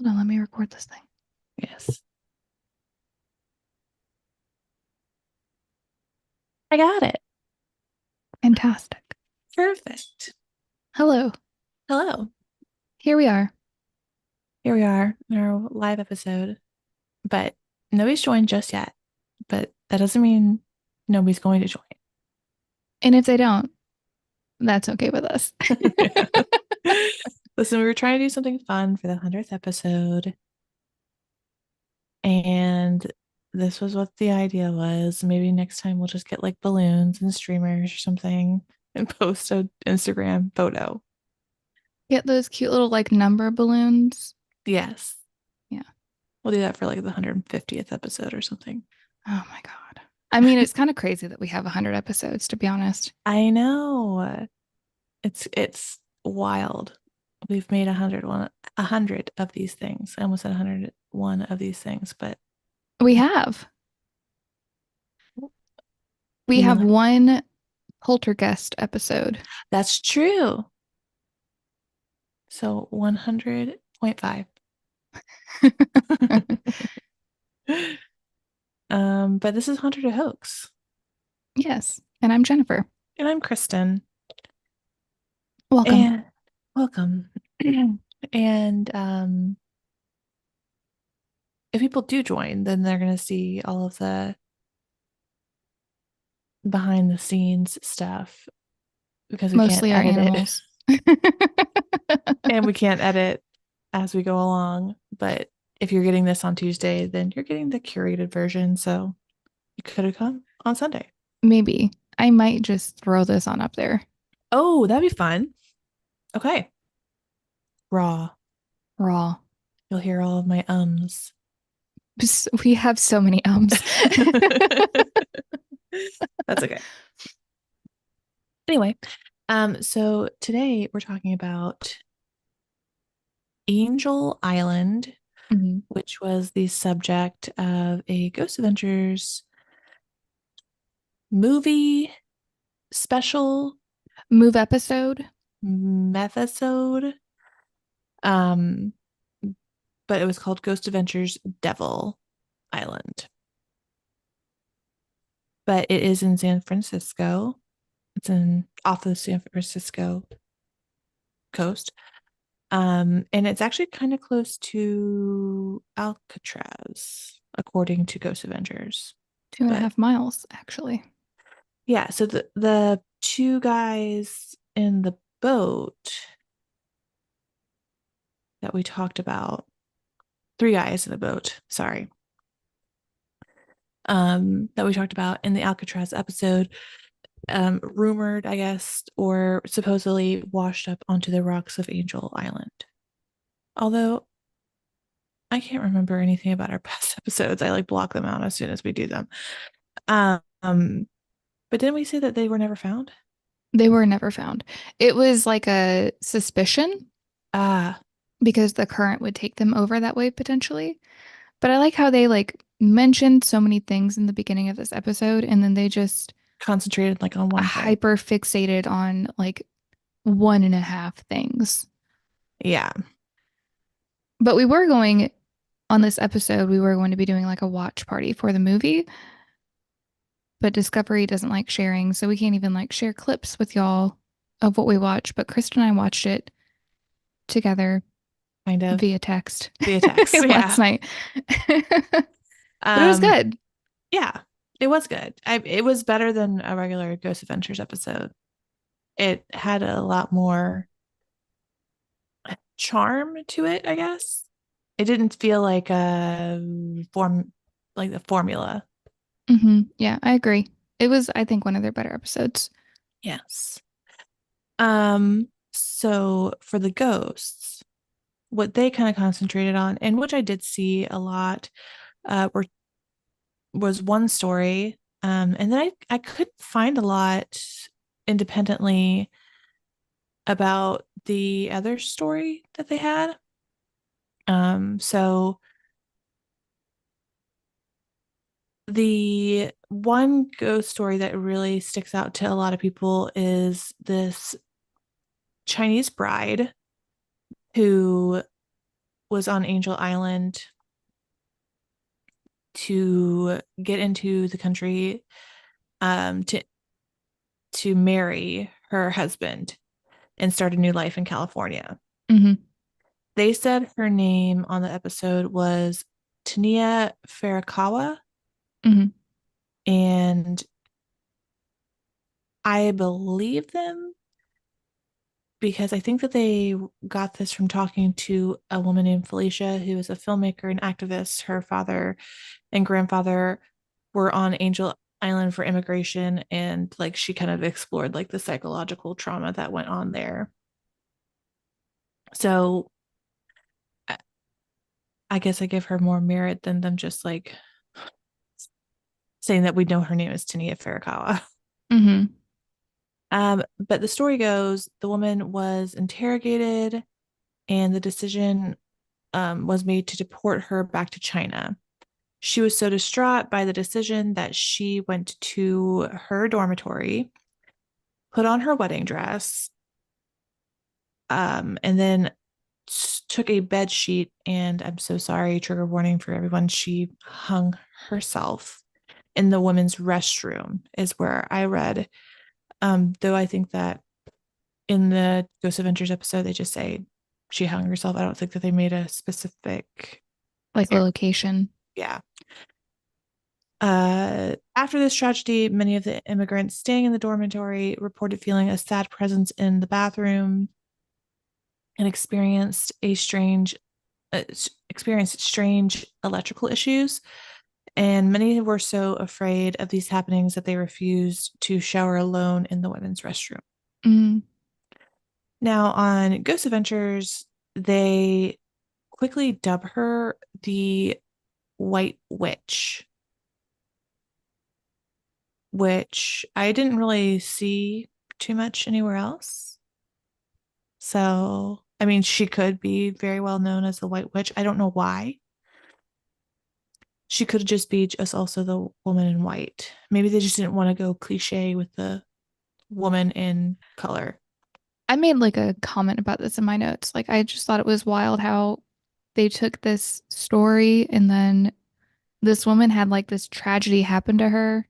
Hold on, let me record this thing. Yes. I got it. Fantastic. Perfect. Hello. Hello. Here we are. Here we are in our live episode, but nobody's joined just yet. But that doesn't mean nobody's going to join. And if they don't, that's okay with us. Listen, we were trying to do something fun for the 100th episode, and this was what the idea was. Maybe next time we'll just get like balloons and streamers or something and post an Instagram photo. Get those cute little like number balloons. Yes. Yeah. We'll do that for like the 150th episode or something. Oh my God. I mean, it's kind of crazy that we have 100 episodes, to be honest. I know. It's wild. We've made 100 of these things. I almost said 101 of these things, but We have. We you have mean one poltergeist episode. that's true. So 100.5. But this is Haunted a Hoax. Yes. And I'm Jennifer. And I'm Kristen. Welcome. And welcome. And if people do join, then they're gonna see all of the behind the scenes stuff because we can't Mostly our edit it. animals. And we can't edit as we go along. But if you're getting this on Tuesday, then you're getting the curated version. So you could have come on Sunday. Maybe. I might just throw this on up there. Oh, that'd be fun. Okay. Raw. Raw. You'll hear all of my ums. We have so many ums. That's okay. Anyway, so today we're talking about Angel Island, Mhm. which was the subject of a Ghost Adventures movie special Move episode. method. Um, but it was called Ghost Adventures Devil Island. But it is in San Francisco. It's in off the San Francisco coast. And it's actually kind of close to Alcatraz, according to Ghost Adventures. Two and a But half miles, actually. yeah, so the two guys in the boat that we talked about, three guys in the boat, sorry, that we talked about in the Alcatraz episode, rumored, I guess, or supposedly washed up onto the rocks of Angel Island. Although I can't remember anything about our past episodes. I like block them out as soon as we do them. Um, but didn't we say that they were never found? They were never found. It was like a suspicion Ah, because the current would take them over that way potentially. But I like how they like mentioned so many things in the beginning of this episode and then they just concentrated like on one thing. hyper fixated on like one and a half things. Yeah. But we were going on this episode, we were going to be doing like a watch party for the movie, but Discovery doesn't like sharing, so we can't even like share clips with y'all of what we watched. But Kristen and I watched it together Kind of via text via text. last Yeah. night. But it was Um, good. yeah, it was good. It was better than a regular Ghost Adventures episode. It had a lot more charm to it, I guess. It didn't feel like a form like the formula. Yeah, I agree. It was, I think, one of their better episodes. Yes. So for the ghosts, what they kind of concentrated on, and which I did see a lot, were was one story. And then I couldn't find a lot independently about the other story that they had. So the one ghost story that really sticks out to a lot of people is this Chinese bride who was on Angel Island to get into the country to marry her husband and start a new life in California. Hmm. They said her name on the episode was Tania Farakawa, Hmm. and I believe them because I think that they got this from talking to a woman named Felicia, who is a filmmaker and activist. Her father and grandfather were on Angel Island for immigration, and like she kind of explored like the psychological trauma that went on there. So I guess I give her more merit than them just like saying that we know her name is Tania Farakawa. Hmm. But the story goes the woman was interrogated, and the decision was made to deport her back to China. She was so distraught by the decision that she went to her dormitory, put on her wedding dress, and then took a bed sheet. And I'm so sorry, trigger warning for everyone. She hung herself in the women's restroom, is where I read. Though I think that in the Ghost Adventures episode, they just say she hung herself. I don't think that they made a specific. Like the location. Yeah. After this tragedy, many of the immigrants staying in the dormitory reported feeling a sad presence in the bathroom and uh, experienced strange electrical issues. And many were so afraid of these happenings that they refused to shower alone in the women's restroom. Mm. Now, on Ghost Adventures, they quickly dub her the White Witch, which I didn't really see too much anywhere else. So, I mean, she could be very well known as the White Witch. I don't know why. She could just be just also the woman in white. Maybe they just didn't want to go cliche with the woman in color. I made like a comment about this in my notes. Like, I just thought it was wild how they took this story and then this woman had like this tragedy happen to her,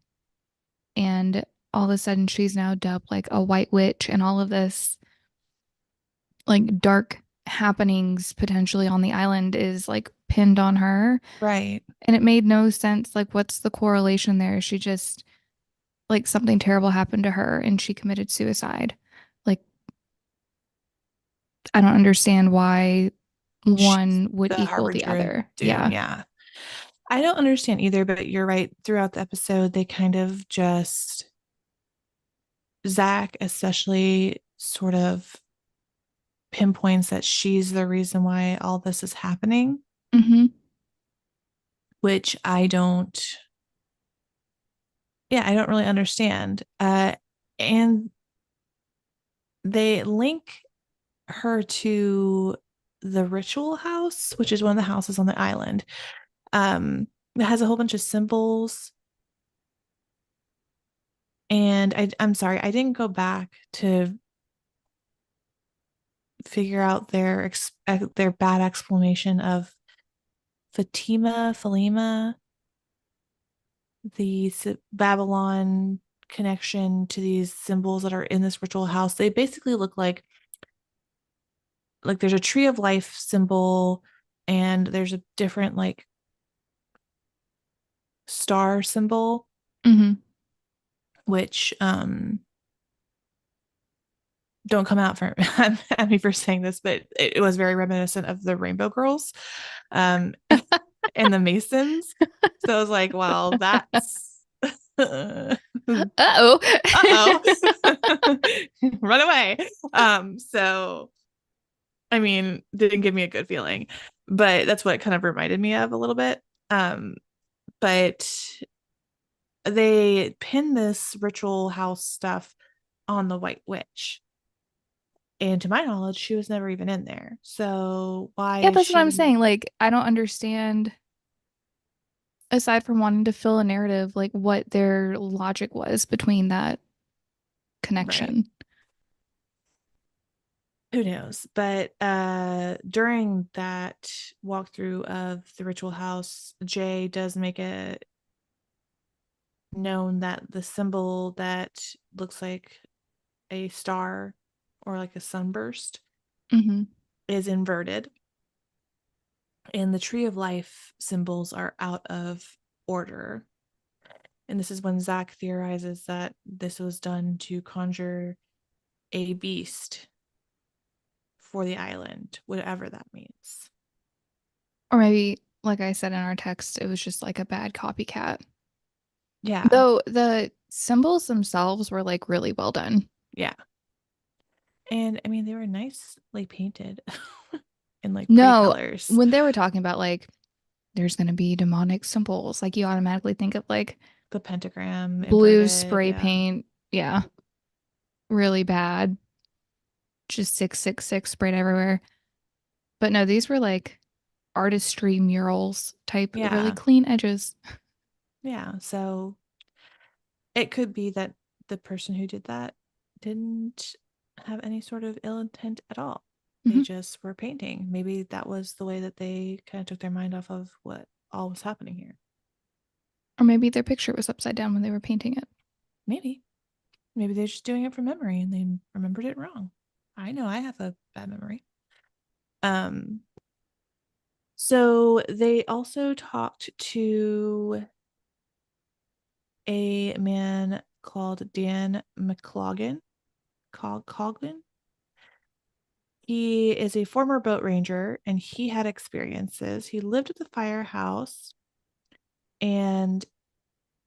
and all of a sudden she's now dubbed like a white witch, and all of this like dark happenings potentially on the island is like pinned on her. Right. And it made no sense. Like, what's the correlation there? She just, like, something terrible happened to her and she committed suicide. Like, I don't understand why She's one would the equal the harbinger of other. doom. Yeah. Yeah. I don't understand either, but you're right. Throughout the episode, they kind of just, Zach especially sort of pinpoints that she's the reason why all this is happening, Mm-hmm. which I don't really understand. And they link her to the ritual house, which is one of the houses on the island. It has a whole bunch of symbols. And I'm sorry, I didn't go back to figure out their bad explanation of Falima, the Babylon connection to these symbols that are in this ritual house. They basically look like there's a tree of life symbol, and there's a different like star symbol, Mm-hmm. which don't come out for at me for saying this, but it was very reminiscent of the Rainbow Girls, um, and the Masons. So I was like, wow, that's Uh-oh. uh-oh. Run away. So I mean, didn't give me a good feeling, but that's what it kind of reminded me of a little bit. Um, but they pin this ritual house stuff on the White Witch. And to my knowledge, she was never even in there. So why Yeah, is that's what I'm she saying. Like, I don't understand, aside from wanting to fill a narrative, like what their logic was between that right? connection. Who knows? But during that walkthrough of the ritual house, Jay does make it known that the symbol that looks like a star or like a sunburst Hmm. is inverted, and the tree of life symbols are out of order. And this is when Zach theorizes that this was done to conjure a beast for the island, whatever that means. Or maybe, like I said in our text, it was just like a bad copycat. Yeah, Though the symbols themselves were like really well done. yeah. And I mean, they were nicely painted in like pretty No, colors. when they were talking about like there's gonna be demonic symbols, like you automatically think of like The pentagram blue inverted. spray Yeah. paint. Yeah, really bad. Just 666 sprayed everywhere. But no, these were like artistry murals type, really Yeah. clean edges. Yeah. So it could be that the person who did that didn't have any sort of ill intent at all. They Hmm. just were painting. Maybe that was the way that they kind of took their mind off of what all was happening here. Or maybe their picture was upside down when they were painting it. Maybe. Maybe they're just doing it from memory and they remembered it wrong. I know I have a bad memory. Um, so they also talked to a man called Dan Coglin. He is a former boat ranger and he had experiences. He lived at the firehouse and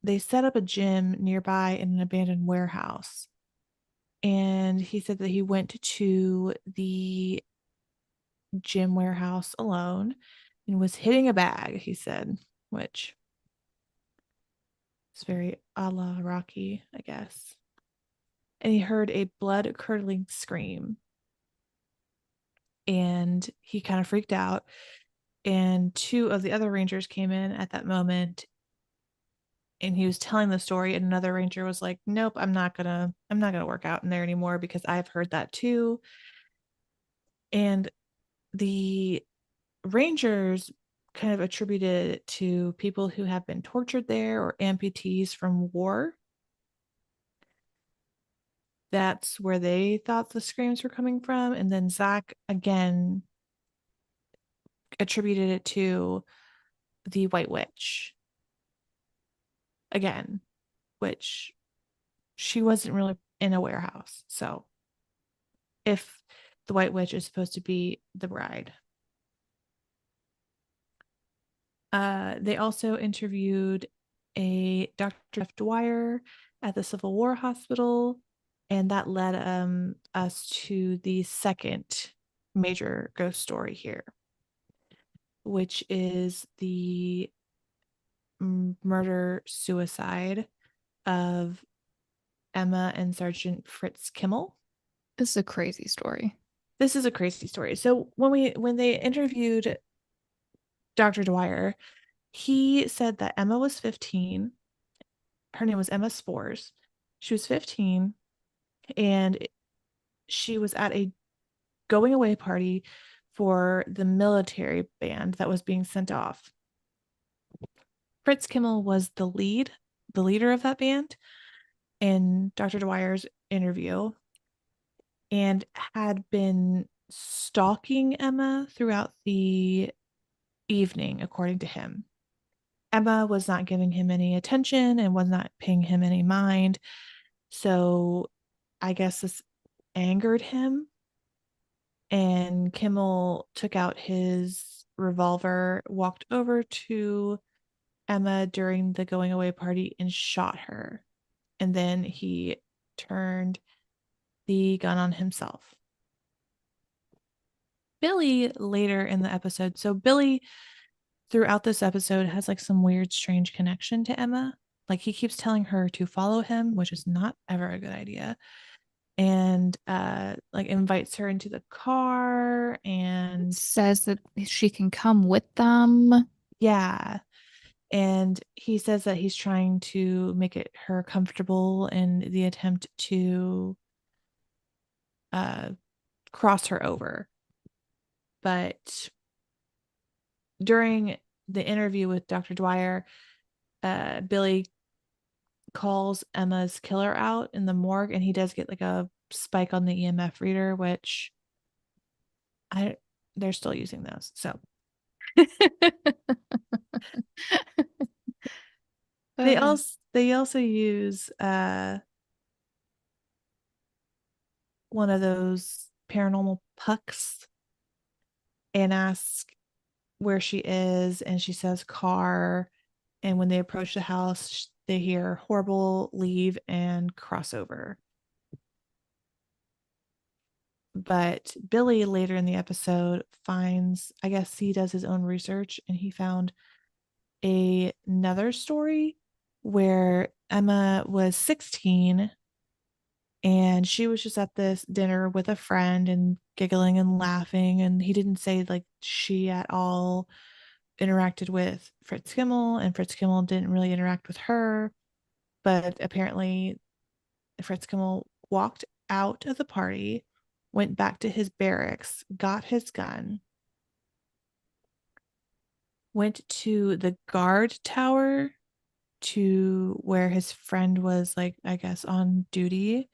they set up a gym nearby in an abandoned warehouse. And he said that he went to the gym warehouse alone and was hitting a bag, he said, which is very a la Rocky, I guess. And he heard a blood curdling scream and he kind of freaked out. And two of the other rangers came in at that moment and he was telling the story and another ranger was like, nope, I'm not gonna work out in there anymore because I've heard that too. And the rangers kind of attributed it to people who have been tortured there or amputees from war. That's where they thought the screams were coming from. And then Zach again attributed it to the White Witch again, which she wasn't really in a warehouse. So if the White Witch is supposed to be the bride, they also interviewed a Dr. Jeff Dwyer at the Civil War Hospital, and that led us to the second major ghost story here, which is the murder suicide of Emma and Sergeant Fritz Kimmel. This is a crazy story. This is a crazy story. So when they interviewed Dr. Dwyer, he said that Emma was 15. Her name was Emma Spores. She was 15 and she was at a going away party for the military band that was being sent off. Fritz Kimmel was the leader of that band in Dr. Dwyer's interview and had been stalking Emma throughout the evening, according to him. Emma was not giving him any attention and was not paying him any mind. So I guess this angered him. And Kimmel took out his revolver, walked over to Emma during the going away party, and shot her. And then he turned the gun on himself. Billy later in the episode. So Billy throughout this episode has like some weird, strange connection to Emma. Like he keeps telling her to follow him, which is not ever a good idea. And like invites her into the car It and says that she can come with them. yeah. And he says that he's trying to make it her comfortable in the attempt to uh cross her over. But during the interview with Dr. Dwyer, Billy calls Emma's killer out in the morgue, and he does get like a spike on the EMF reader, which I they're still using those. So Uh, they also use one of those paranormal pucks and ask where she is, and she says car. And when they approach the house, they hear horrible, leave, and crossover. But Billy later in the episode finds, I guess he does his own research, and he found another story where Emma was 16 and she was just at this dinner with a friend and giggling and laughing. And he didn't say like she at all interacted with Fritz Kimmel, and Fritz Kimmel didn't really interact with her. But apparently, Fritz Kimmel walked out of the party, went back to his barracks, got his gun, went to the guard tower to where his friend was, like, I guess, on duty,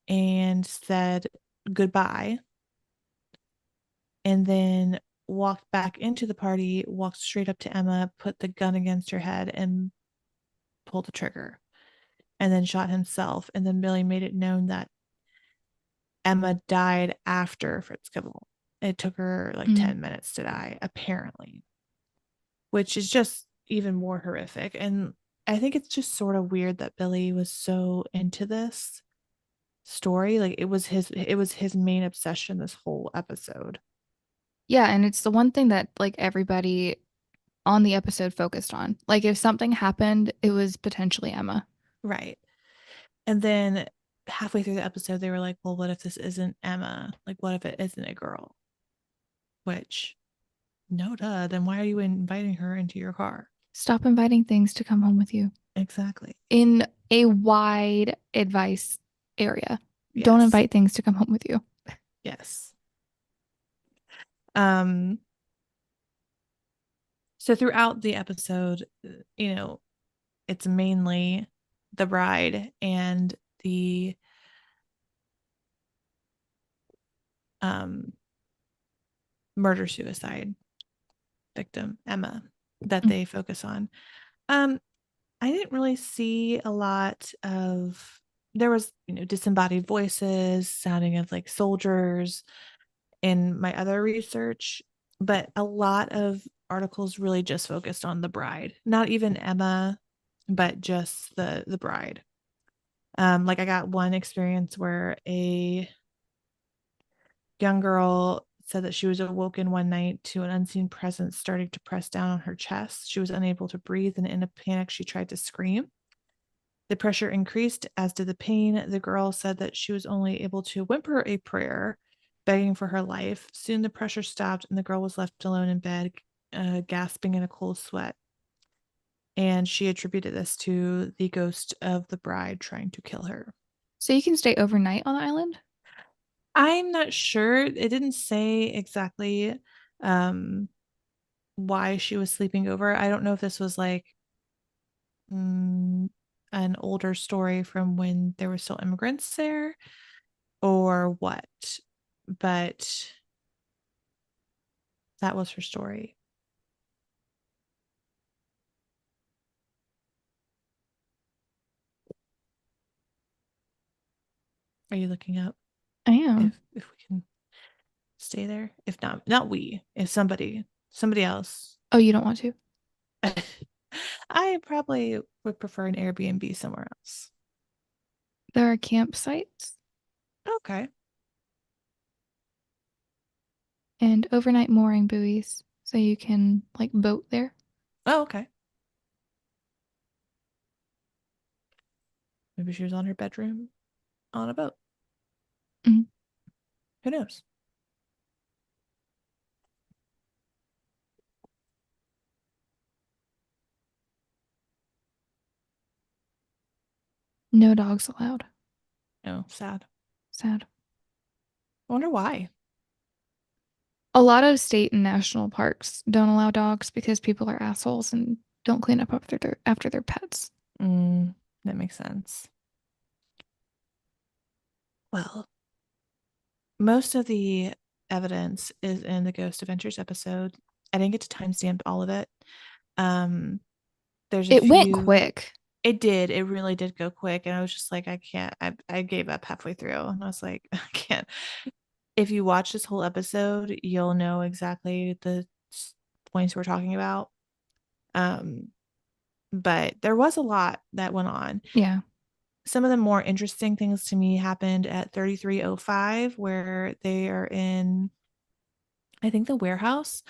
and said goodbye, and then walked back into the party, walked straight up to Emma, put the gun against her head, and pulled the trigger, and then shot himself. And then Billy made it known that Emma died after Fritz Kimmel. It took her like mm. 10 minutes to die, apparently, which is just even more horrific. And I think it's just sort of weird that Billy was so into this story. Like it was his main obsession this whole episode. Yeah, and it's the one thing that like everybody on the episode focused on. Like if something happened, it was potentially Emma. Right. And then halfway through the episode, they were like, well, what if this isn't Emma? Like, what if it isn't a girl? Which, no, duh. Then why are you inviting her into your car? Stop inviting things to come home with you Exactly. in a wide advice area. Don't Yes. invite things to come home with you. Yes. Um, so throughout the episode, you know, it's mainly the bride and the um murder suicide victim, Emma, that Mm. they focus on. Um, I didn't really see a lot of there was, disembodied voices sounding of like soldiers in my other research, but a lot of articles really just focused on the bride, not even Emma, but just the bride. Like I got one experience where a young girl said that she was awoken one night to an unseen presence starting to press down on her chest. She was unable to breathe, and in a panic, she tried to scream. The pressure increased, as did the pain. The girl said that she was only able to whimper a prayer, begging for her life. Soon the pressure stopped, and the girl was left alone in bed, gasping in a cold sweat. And she attributed this to the ghost of the bride trying to kill her. So you can stay overnight on the island? I'm not sure. It didn't say exactly um, why she was sleeping over. I don't know if this was like mm, an older story from when there were still immigrants there or what, but that was her story. Are you looking up I am. if we can stay there? If not, not we, if somebody else. Oh, you don't want to? I probably would prefer an Airbnb somewhere else. There are campsites Okay. and overnight mooring buoys, so you can like boat there. Oh, okay. Maybe she was on her bedroom on a boat. Mhm. Who knows? No dogs allowed. No, sad. Sad. I wonder why. A lot of state and national parks don't allow dogs because people are assholes and don't clean up after their pets. Mm, that makes sense. Well, most of the evidence is in the Ghost Adventures episode. I didn't get to timestamp all of it. Um, there's a It went few. quick. It did. It really did go quick. And I was just like, I can't. I gave up halfway through. And I was like, I can't. If you watch this whole episode, you'll know exactly the points we're talking about. Um, but there was a lot that went on. Yeah. Some of the more interesting things to me happened at 3305, where they are in, I think, the warehouse,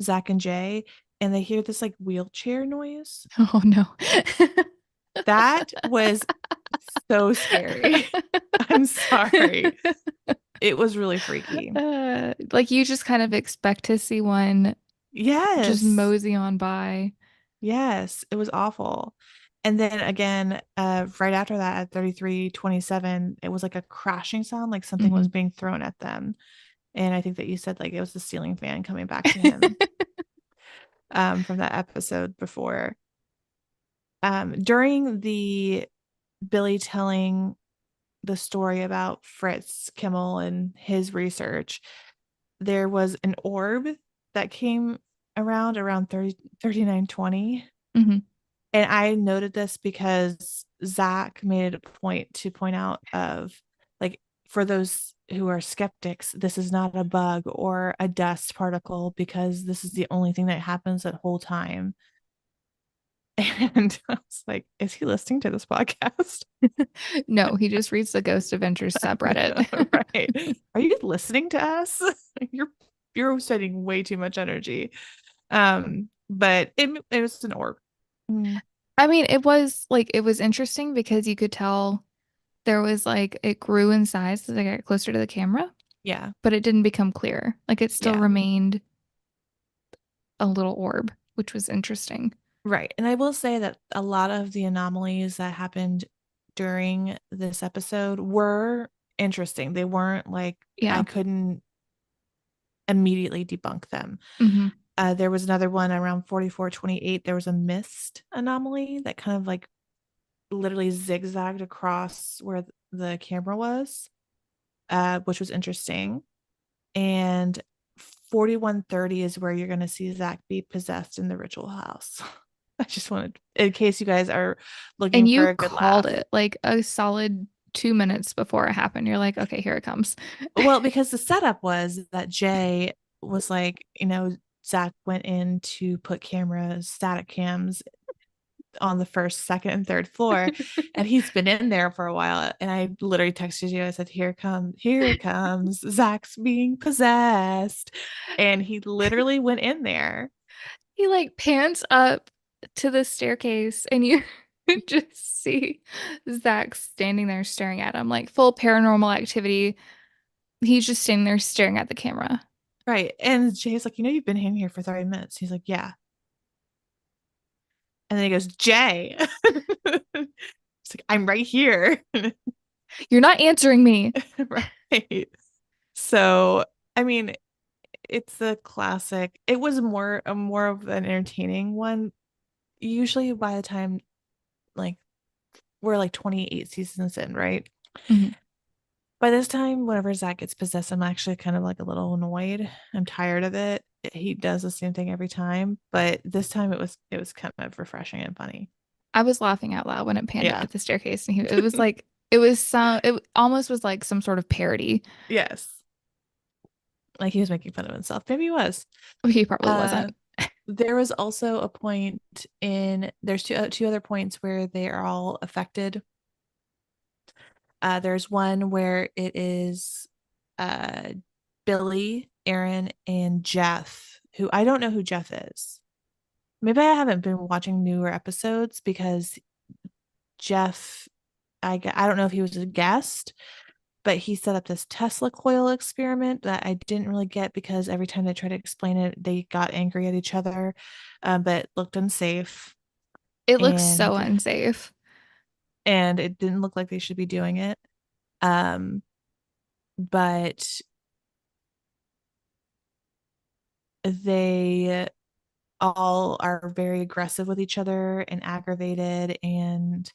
Zach and Jay, and they hear this like wheelchair noise. Oh no. That was so scary. I'm sorry. It was really freaky. Like you just kind of expect to see one just Yes. mosey on by. Yes, it was awful. And then again, right after that at 3327, it was like a crashing sound, like something Hmm. was being thrown at them. And I think that you said like it was the ceiling fan coming back to him from that episode before. During the Billy telling the story about Fritz Kimmel and his research, there was an orb that came around 3920. Hmm. And I noted this because Zach made it a point to point out of like for those who are skeptics, this is not a bug or a dust particle because this is the only thing that happens that whole time. And I was like, is he listening to this podcast? No, he just reads the Ghost Adventures subreddit. Right. Are you listening to us? You're you're spending way too much energy. But it was an orb. Mm, I mean, it was interesting because you could tell there was like it grew in size as I got closer to the camera, yeah. but it didn't become clear. Like it still Yeah. remained a little orb, which was interesting. Right. And I will say that a lot of the anomalies that happened during this episode were interesting. They weren't like I Yeah. couldn't immediately debunk them. Hmm. There was another one around 4428. There was a mist anomaly that kind of like literally zigzagged across where the camera was, which was interesting. And 4130 is where you're going to see Zach be possessed in the ritual house. I just wanted, in case you guys are And looking for you a good called laugh. it like a solid 2 minutes before it happened. You're like, okay, here it comes. Well, because the setup was that Jay was like, Zach went in to put cameras, static cams on the first, second, and third floor, and he's been in there for a while. And I literally texted you. I said, here it comes. Zach's being possessed." And he literally went in there. He like pants up to the staircase and you just see Zach standing there staring at him, like full paranormal activity. He's just standing there staring at the camera. Right. And Jay's like, you've been in here for 30 minutes. He's like, yeah. And then he goes, Jay. It's like, I'm right here. You're not answering me. Right. So, I mean, it's the classic. It was more of an entertaining one. Usually by the time like we're like 28 seasons in, right? Mhm. By this time, whenever Zach gets possessed, I'm actually kind of like a little annoyed. I'm tired of it. He does the same thing every time, but this time it was kind of refreshing and funny. I was laughing out loud when it panned up Yeah. at the staircase and it was like it almost was like some sort of parody. Yes. Like he was making fun of himself. Maybe he was. He probably Uh, wasn't. there was also a point in there's two other points where they are all affected. There's one where it is uh Billy, Aaron, and Jeff, who I don't know who Jeff is. Maybe I haven't been watching newer episodes because Jeff, I don't know if he was a guest, but he set up this Tesla coil experiment that I didn't really get because every time they tried to explain it, they got angry at each other, but it looked unsafe It looks so and unsafe. and it didn't look like they should be doing it. Um, but they all are very aggressive with each other and aggravated and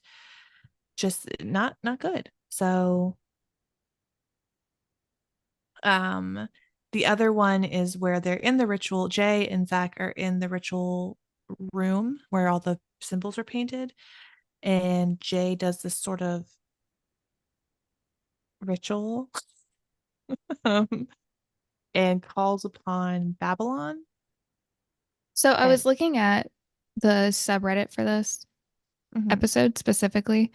just not good. So um the other one is where they're in the ritual. Jay and Zach are in the ritual room where all the symbols are painted, and Jay does this sort of ritual um, and calls upon Babylon. So I And was looking at the subreddit for this mhm, episode specifically,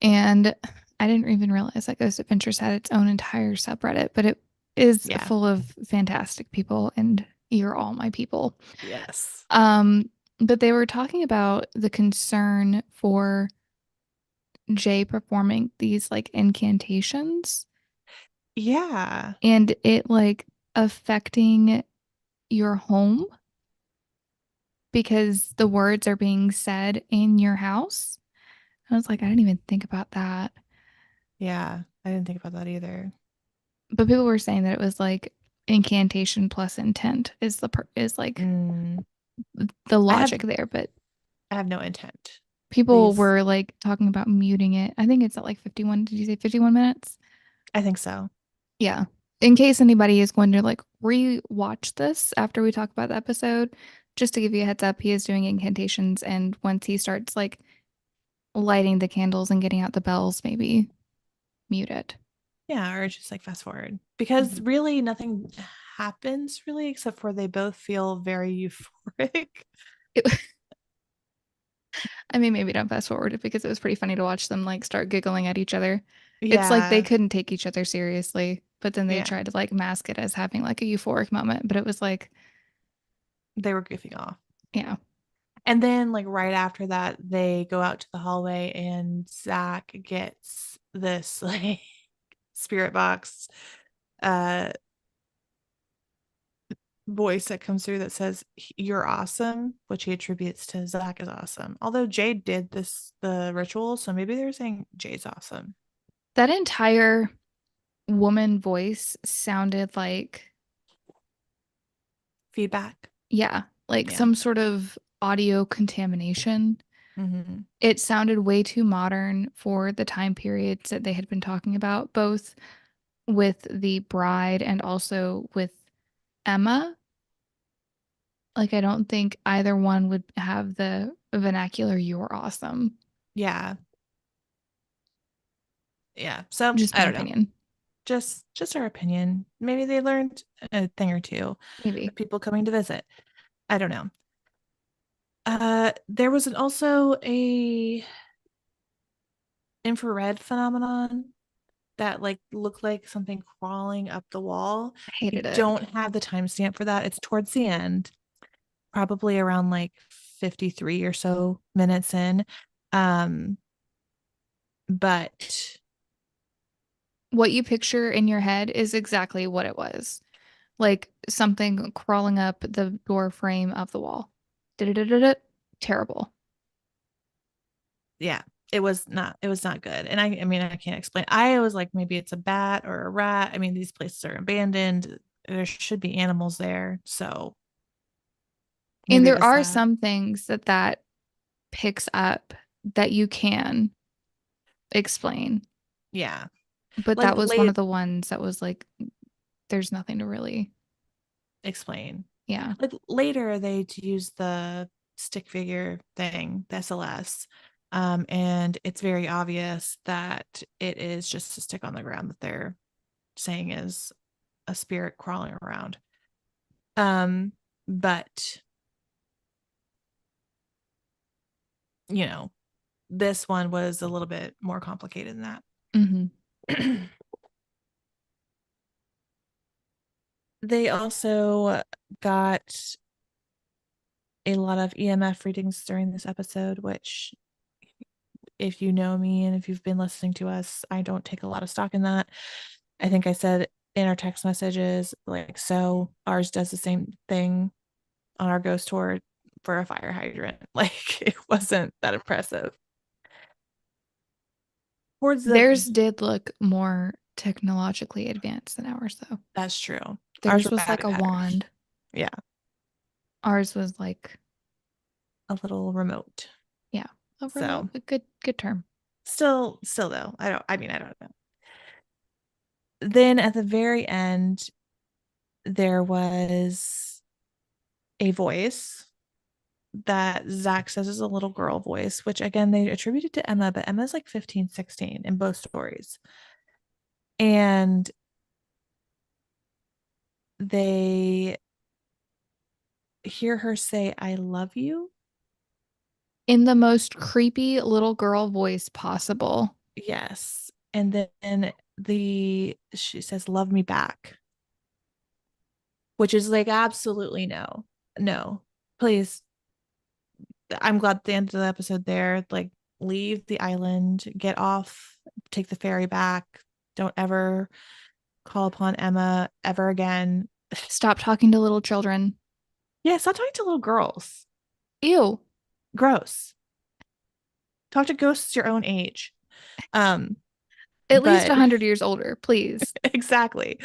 and I didn't even realize that Ghost Adventures had its own entire subreddit, but it is yeah, full of fantastic people, and you're all my people. yes, Um, but they were talking about the concern for Jay performing these like incantations yeah, and it like affecting your home because the words are being said in your house. I was like, I didn't even think about that. yeah. I didn't think about that either. But people were saying that it was like incantation plus intent is is like Mm, the I have logic there. But I have no intent. people Please, were like talking about muting it. I think it's at like 51. Did you say 51 minutes? I think so. Yeah. In case anybody is going to like re-watch this after we talk about the episode, just to give you a heads up, he is doing incantations, and once he starts like lighting the candles and getting out the bells, maybe mute it. Yeah, or just like fast forward because Mhm. really nothing happens really except for they both feel very euphoric. It, I mean, maybe don't fast forward it because it was pretty funny to watch them like start giggling at each other. It's like they Yeah, couldn't take each other seriously, but then they yeah, tried to like mask it as having like a euphoric moment, but it was like, they were goofing off. yeah. And then like right after that, they go out to the hallway and Zach gets this like spirit box uh voice that comes through that says you're awesome, which he attributes to Zach as awesome. Although Jade did this the ritual, so maybe they're saying Jade's awesome. That entire woman voice sounded like, Feedback. yeah, like Yeah. some sort of audio contamination. Mm-hmm. It sounded way too modern for the time periods that they had been talking about, both with the bride and also with Emma. Like, I don't think either one would have the vernacular, you're awesome. Yeah. Yeah. So Just I my don't know. opinion. Just our opinion. Maybe they learned a thing or two. The Maybe. people coming to visit. I don't know. There was also a infrared phenomenon that like looked like something crawling up the wall. I I hated it. don't have the timestamp for that. It's towards the end, probably around like 53 or so minutes in. Um, but What you picture in your head is exactly what it was. Like something crawling up the door frame of the wall. Da-da-da-da-da. Terrible. yeah, it was not good. And I mean, I can't explain. I was like, maybe it's a bat or a rat. I mean, these places are abandoned. There should be animals there. So And maybe it there was are that. some things that picks up that you can explain. Yeah. But Like that was one late of the ones that was like, there's nothing to really, explain. yeah. Like later they'd use the stick figure thing, the SLS. And it's very obvious that it is just a stick on the ground that they're saying is a spirit crawling around. But you know, this one was a little bit more complicated than Hmm. that. They also got a lot of EMF readings during this episode, which, if you know me and if you've been listening to us, I don't take a lot of stock in that. I think I said in our text messages, like, so ours does the same thing on our ghost tour for a fire hydrant. Like, it wasn't that impressive. Towards the, Theirs did look more technologically advanced than ours, though. that's true. Ours Theirs were was like battery a powered. wand. Yeah, Ours was like, a little remote. yeah, a remote, So a good term. still though, I don't know. Then at the very end, there was a voice that Zach says is a little girl voice, which again they attributed to Emma, but Emma's like 15, 16 in both stories. And they hear her say, I love you. In the most creepy little girl voice possible. Yes. And then the she says, love me back, which is like absolutely no. No. Please. I'm glad at the end of the episode there, like leave the island, get off, take the ferry back. Don't ever call upon Emma ever again. Stop talking to little children. Yeah, stop talking to little girls. Ew. Gross. Talk to ghosts your own age. Um, At least but 100 years older, please. exactly.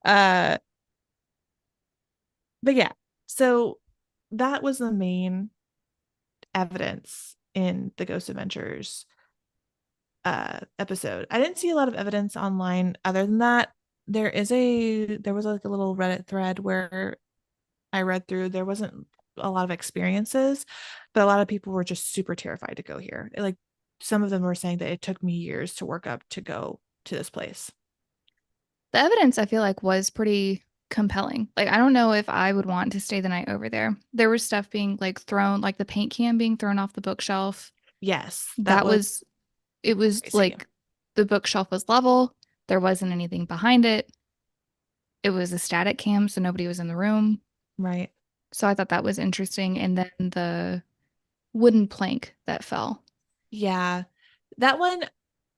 Uh, but yeah, so that was the main evidence in the Ghost Adventures episode. I didn't see a lot of evidence online other than that. There was like a little Reddit thread where I read through. There wasn't a lot of experiences, but a lot of people were just super terrified to go here. Like some of them were saying that it took me years to work up to go to this place. The evidence I feel like was pretty compelling. Like I don't know if I would want to stay the night over there. There was stuff being like thrown, like the paint can being thrown off the bookshelf. Yes, that That was was it was crazy. like the bookshelf was level. There wasn't anything behind it. It was a static cam, so nobody was in the room. Right. So I thought that was interesting. And then the wooden plank that fell. Yeah. That one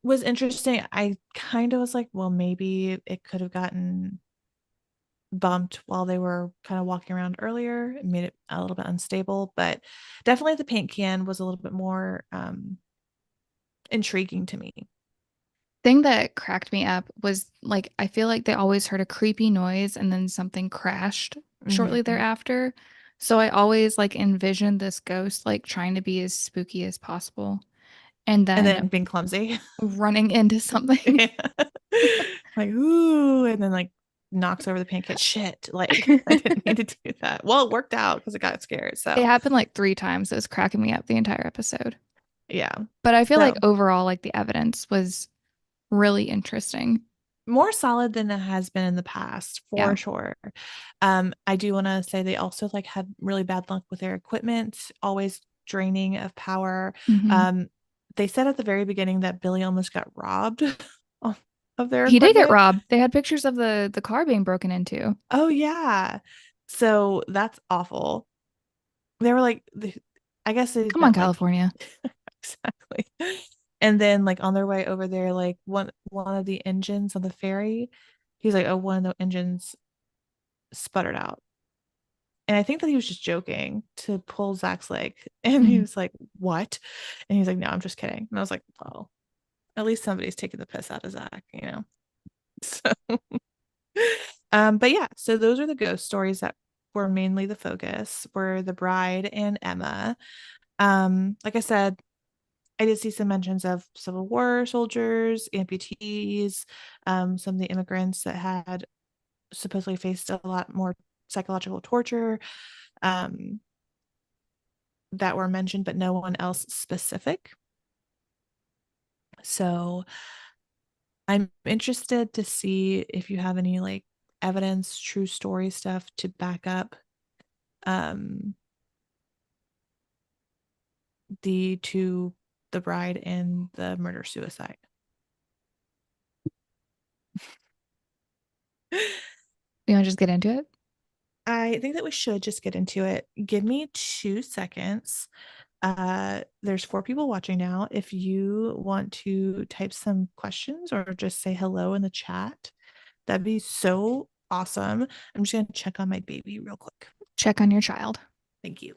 was interesting. I kind of was like, well, maybe it could have gotten bumped while they were kind of walking around earlier. It made it a little bit unstable, but definitely the paint can was a little bit more intriguing to me. Thing that cracked me up was like I feel like they always heard a creepy noise and then something crashed shortly Hmm. thereafter. So I always like envisioned this ghost like trying to be as spooky as possible and And then then being clumsy. running into something. Like, ooh, and then like knocks over the pancake. Shit. Like, I didn't mean to do that. Well, it worked out because I got scared. It So, happened like 3 times. It was cracking me up the entire episode. yeah. But I feel like So, overall, like the evidence was really interesting. more solid than it has been in the past, Yeah. for sure. I do want to say they also like had really bad luck with their equipment, always draining of power. Hmm. Um, they said at the very beginning that Billy almost got robbed of their He did get equipment. robbed. They had pictures of the car being broken into. Oh yeah. So that's awful. They were like, I guess they Come on, meant like California. exactly. And then like on their way over there, like one of the engines on the ferry, he's like, oh, one of the engines sputtered out. And I think that he was just joking to pull Zach's leg. And he Mhm. was like, what? And he's like, no, I'm just kidding. And I was like, well, at least somebody's taking the piss out of Zach, you know? So, but yeah, so those are the ghost stories that were mainly the focus, were the bride and Emma. Like I said, I did see some mentions of Civil War soldiers, amputees, some of the immigrants that had supposedly faced a lot more psychological torture um, that were mentioned, but no one else specific. So I'm interested to see if you have any like evidence, true story stuff to back up um, the two, the bride and the murder suicide. You want to just get into it? I think that we should just get into it. Give me 2 seconds. There's 4 people watching now. If you want to type some questions or just say hello in the chat, that'd be so awesome. I'm just gonna check on my baby real quick. Check on your child. Thank you.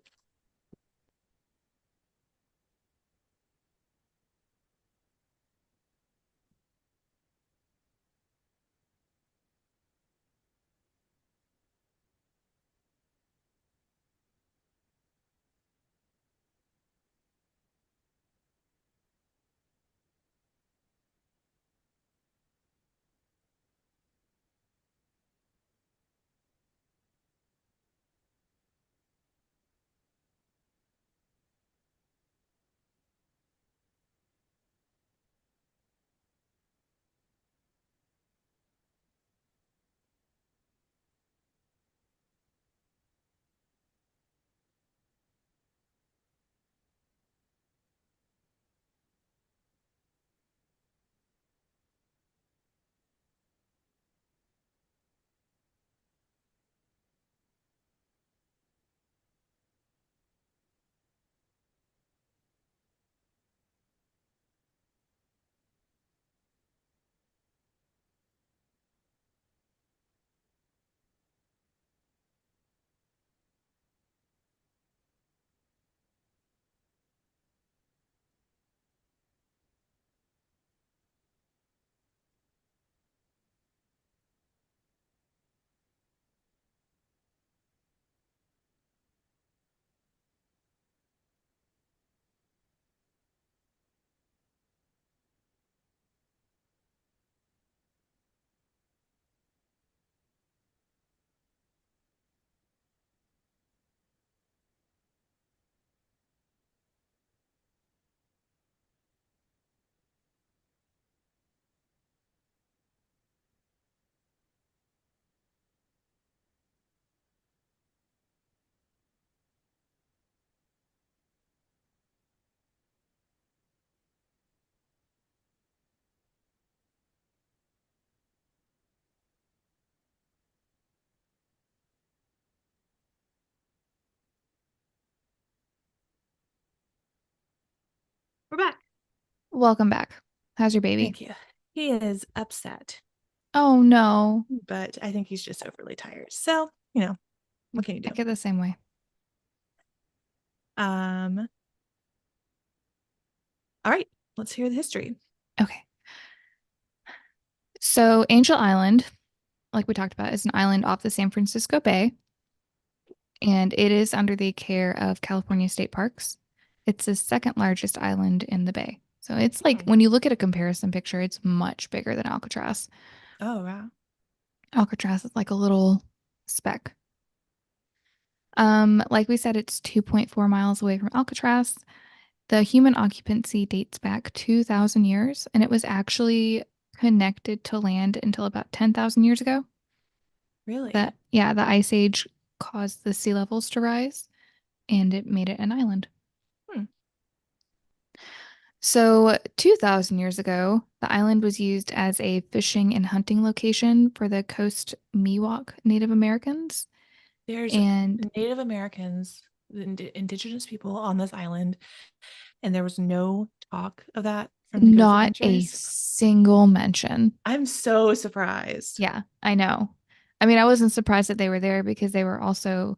We're back. Welcome back. How's your baby? Thank you. He is upset, Oh no. but I think he's just overly tired. So, what can you I do? get the same way. Um, all right, let's hear the history. Okay. So, Angel Island, like we talked about, is an island off the San Francisco Bay, and it is under the care of California State Parks. It's the second largest island in the bay. So, it's like Hmm. when you look at a comparison picture, it's much bigger than Alcatraz. Oh, wow. Alcatraz is like a little speck. Like we said, it's 2.4 miles away from Alcatraz. The human occupancy dates back 2,000 years, and it was actually connected to land until about 10,000 years ago. Really? Yeah, the ice age caused the sea levels to rise, and it made it an island. Hmm. So, 2,000 years ago, the island was used as a fishing and hunting location for the Coast Miwok Native Americans. There's And Native Americans, indigenous people on this island, and there was no talk of that from the Ghost not a Adventures. single mention. I'm so surprised. Yeah, I know. I mean, I wasn't surprised that they were there because they were also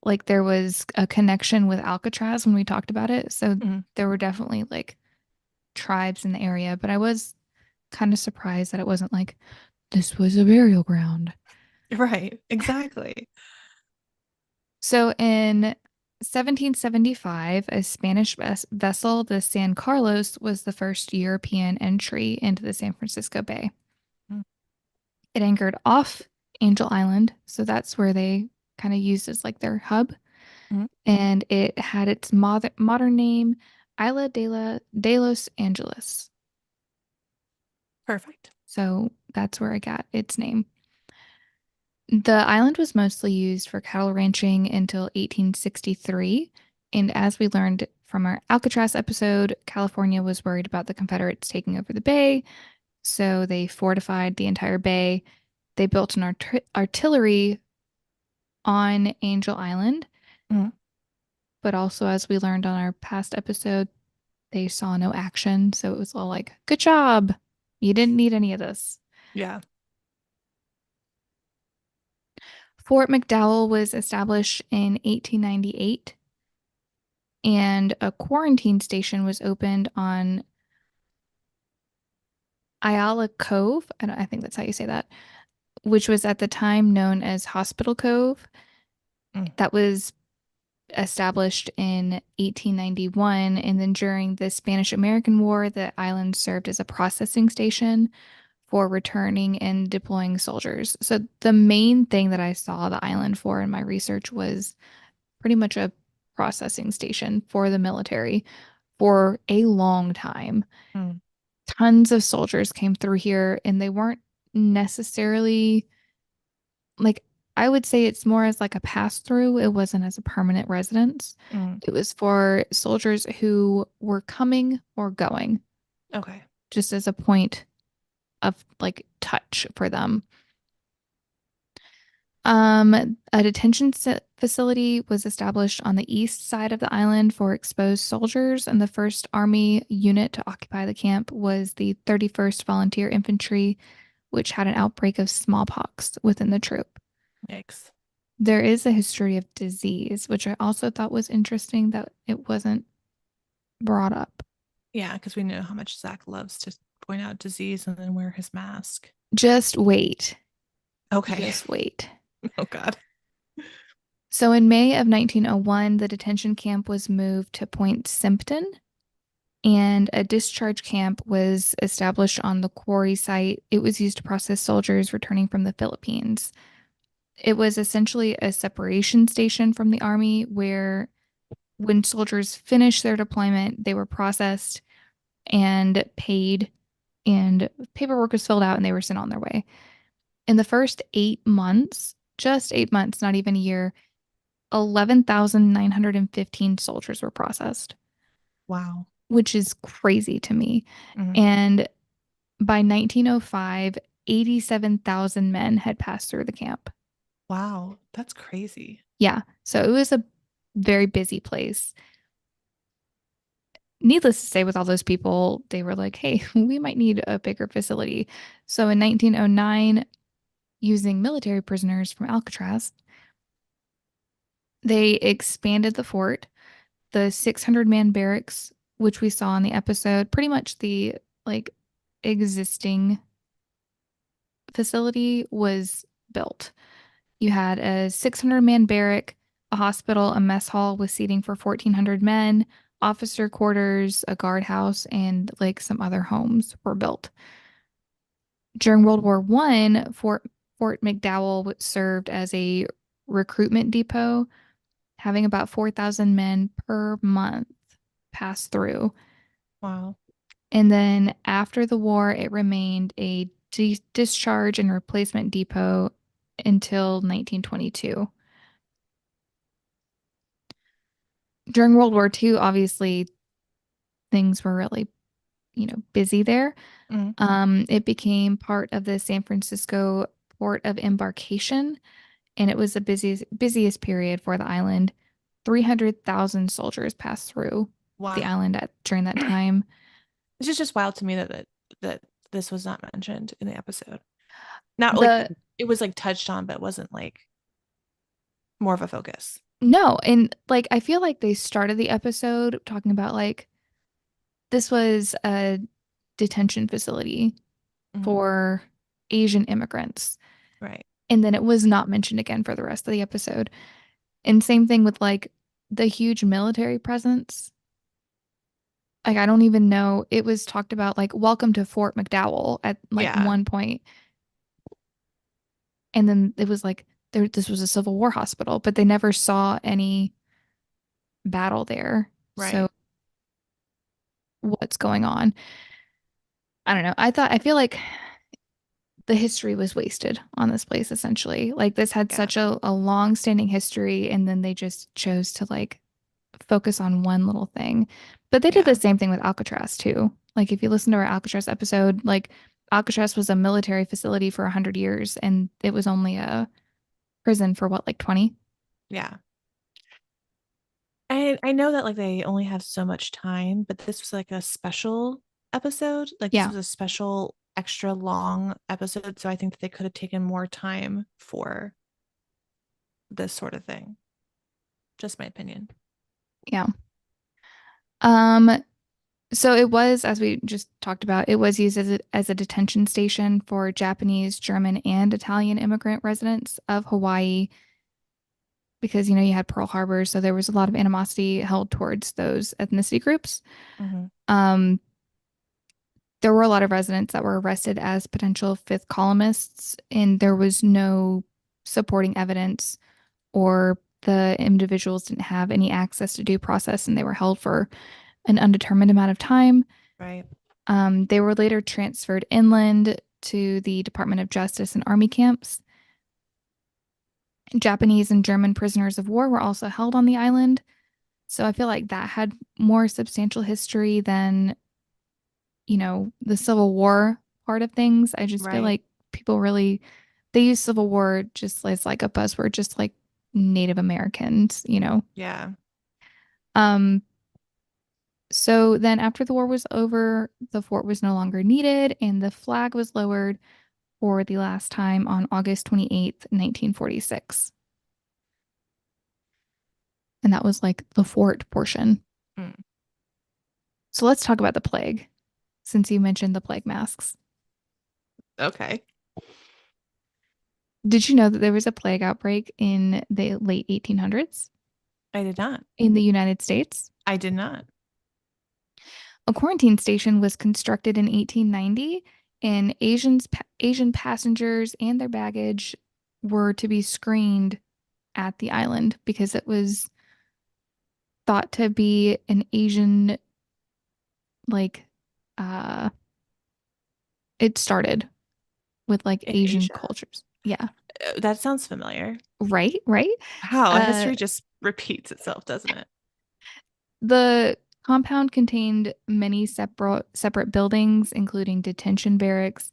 like there was a connection with Alcatraz when we talked about it. So Mhm. there were definitely like tribes in the area, but I was kind of surprised that it wasn't like this was a burial ground. Right, exactly. So in 1775, a Spanish vessel, the San Carlos, was the first European entry into the San Francisco Bay. Mm, It anchored off Angel Island, so that's where they kind of used as like their hub. mm. And it had its modern name, de los Angeles. Perfect. So that's where it got its name. The island was mostly used for cattle ranching until 1863. And as we learned from our Alcatraz episode, California was worried about the Confederates taking over the bay. So they fortified the entire bay. They built an artillery on Angel Island. Mm, But also, as we learned on our past episode, they saw no action. So it was all like, good job. You didn't need any of this. yeah. Fort McDowell was established in 1898, and a quarantine station was opened on Ayala Cove. I think that's how you say that, which was at the time known as Hospital Cove. Mm, That was established in 1891. And then during the Spanish American War, the island served as a processing station for returning and deploying soldiers. So the main thing that I saw the island for in my research was pretty much a processing station for the military for a long time. mm, Tons of soldiers came through here, and they weren't necessarily like, I would say it's more as like a pass through. It wasn't as a permanent residence. mm. It was for soldiers who were coming or going, Okay. just as a point of like touch for them. A detention facility was established on the east side of the island for exposed soldiers, and the first Army unit to occupy the camp was the 31st Volunteer Infantry, which had an outbreak of smallpox within the troop. Yikes. There is a history of disease, which I also thought was interesting that it wasn't brought up. Yeah, because we know how much Zach loves to point out disease and then wear his mask. Just wait. Okay. Just wait. Oh God. So in May of 1901, the detention camp was moved to Point Simpson, and a discharge camp was established on the quarry site. It was used to process soldiers returning from the Philippines. It was essentially a separation station from the army where when soldiers finished their deployment, they were processed and paid, and paperwork was filled out, and they were sent on their way. In the first 8 months, just 8 months, not even a year, 11,915 soldiers were processed, Wow. which is crazy to me. Mhm. And by 1905, 87,000 men had passed through the camp. Wow. That's crazy. Yeah. So it was a very busy place. needless to say, with all those people, they were like, hey, we might need a bigger facility. So in 1909, using military prisoners from Alcatraz, they expanded the fort. The 600-man barracks, which we saw in the episode, pretty much the like existing facility was built. You had a 600-man barrack, a hospital, a mess hall with seating for 1,400 men, officer quarters, a guardhouse, and like some other homes were built. During World War One, Fort McDowell served as a recruitment depot, having about 4,000 men per month pass through. Wow. And then after the war, it remained a discharge and replacement depot until 1922. During World War II, obviously, things were really, busy there. Mm. It became part of the San Francisco port of embarkation, and it was the busiest period for the island. 300,000 soldiers passed through the Wow. island during that time. This is just wild to me that this was not mentioned in the episode. Not like The it was like touched on, but wasn't like more of a focus. No, and like I feel like they started the episode talking about like this was a detention facility Mhm. for Asian immigrants. Right. And then it was not mentioned again for the rest of the episode. And same thing with like the huge military presence. Like I don't even know. It was talked about like welcome to Fort McDowell at like Yeah. one point. And then it was like this was a Civil War hospital, but they never saw any battle there. So Right. what's going on? I don't know. I feel like the history was wasted on this place essentially. Like this had Yeah. such a long-standing history, and then they just chose to like focus on one little thing. But they did the Yeah. same thing with Alcatraz too. Like if you listen to our Alcatraz episode, like Alcatraz was a military facility for 100 years and it was only a prison for what, like 20? Yeah. I know that like they only have so much time, but this was like a special episode. Like this Yeah. was a special extra long episode, so I think that they could have taken more time for this sort of thing. Just my opinion. Yeah. Um so it was, as we just talked about, it was used as a detention station for Japanese, German, and Italian immigrant residents of Hawaii because, you had Pearl Harbor, so there was a lot of animosity held towards those ethnicity groups. Hmm. Um, there were a lot of residents that were arrested as potential fifth columnists, and there was no supporting evidence, or the individuals didn't have any access to due process, and they were held for an undetermined amount of time. Right. They were later transferred inland to the Department of Justice and Army camps. Japanese and German prisoners of war were also held on the island. So I feel like that had more substantial history than, the Civil War part of things. I just feel Right. like people really they use Civil War just as like a buzzword, just like Native Americans. Yeah. Um, so then after the war was over, the fort was no longer needed and the flag was lowered for the last time on August 28th, 1946. And that was like the fort portion. Mm. So let's talk about the plague, since you mentioned the plague masks. Okay. Did you know that there was a plague outbreak in the late 1800s I did not. in the United States? I did not. A quarantine station was constructed in 1890, and Asian passengers and their baggage were to be screened at the island because it was thought to be an Asian, like, uh it started with like In Asian Asia. cultures. Yeah. That sounds familiar. Right, right. How Uh history just repeats itself, doesn't it? the compound contained many separate buildings, including detention barracks,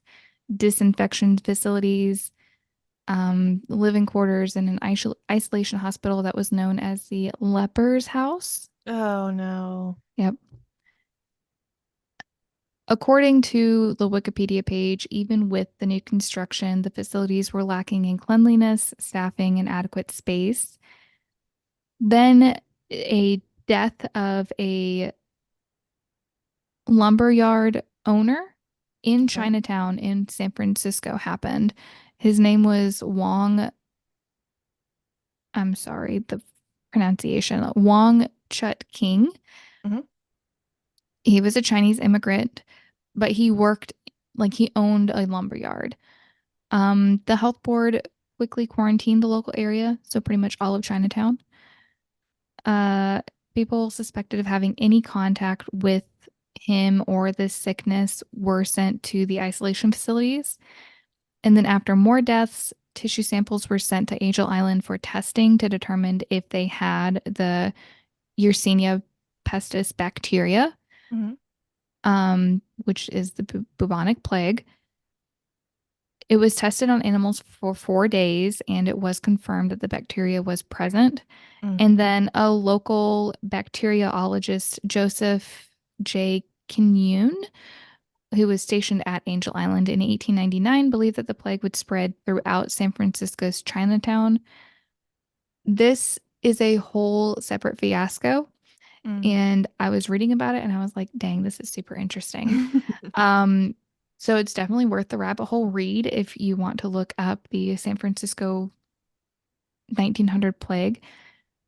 disinfection facilities, living quarters, and an isolation hospital that was known as the Leper's House. Oh no. Yep. According to the Wikipedia page, even with the new construction, the facilities were lacking in cleanliness, staffing, and adequate space. Then a death of a lumberyard owner in Okay. Chinatown in San Francisco happened. His name was Wong, I'm sorry, the pronunciation, Wong Chut King. Hmm. He was a Chinese immigrant, but he worked like he owned a lumberyard. The health board quickly quarantined the local area, so pretty much all of Chinatown. Uh, People suspected of having any contact with him or this sickness were sent to the isolation facilities. And then after more deaths, tissue samples were sent to Angel Island for testing to determine if they had the Yersinia pestis bacteria, Hmm. which is the bubonic plague. It was tested on animals for 4 days, and it was confirmed that the bacteria was present. Mm. And then a local bacteriologist, Joseph J. Kinyun, who was stationed at Angel Island in 1899, believed that the plague would spread throughout San Francisco's Chinatown. This is a whole separate fiasco. Mm. And I was reading about it and I was like, dang, this is super interesting. Um, so it's definitely worth the rabbit hole read if you want to look up the San Francisco 1900 plague,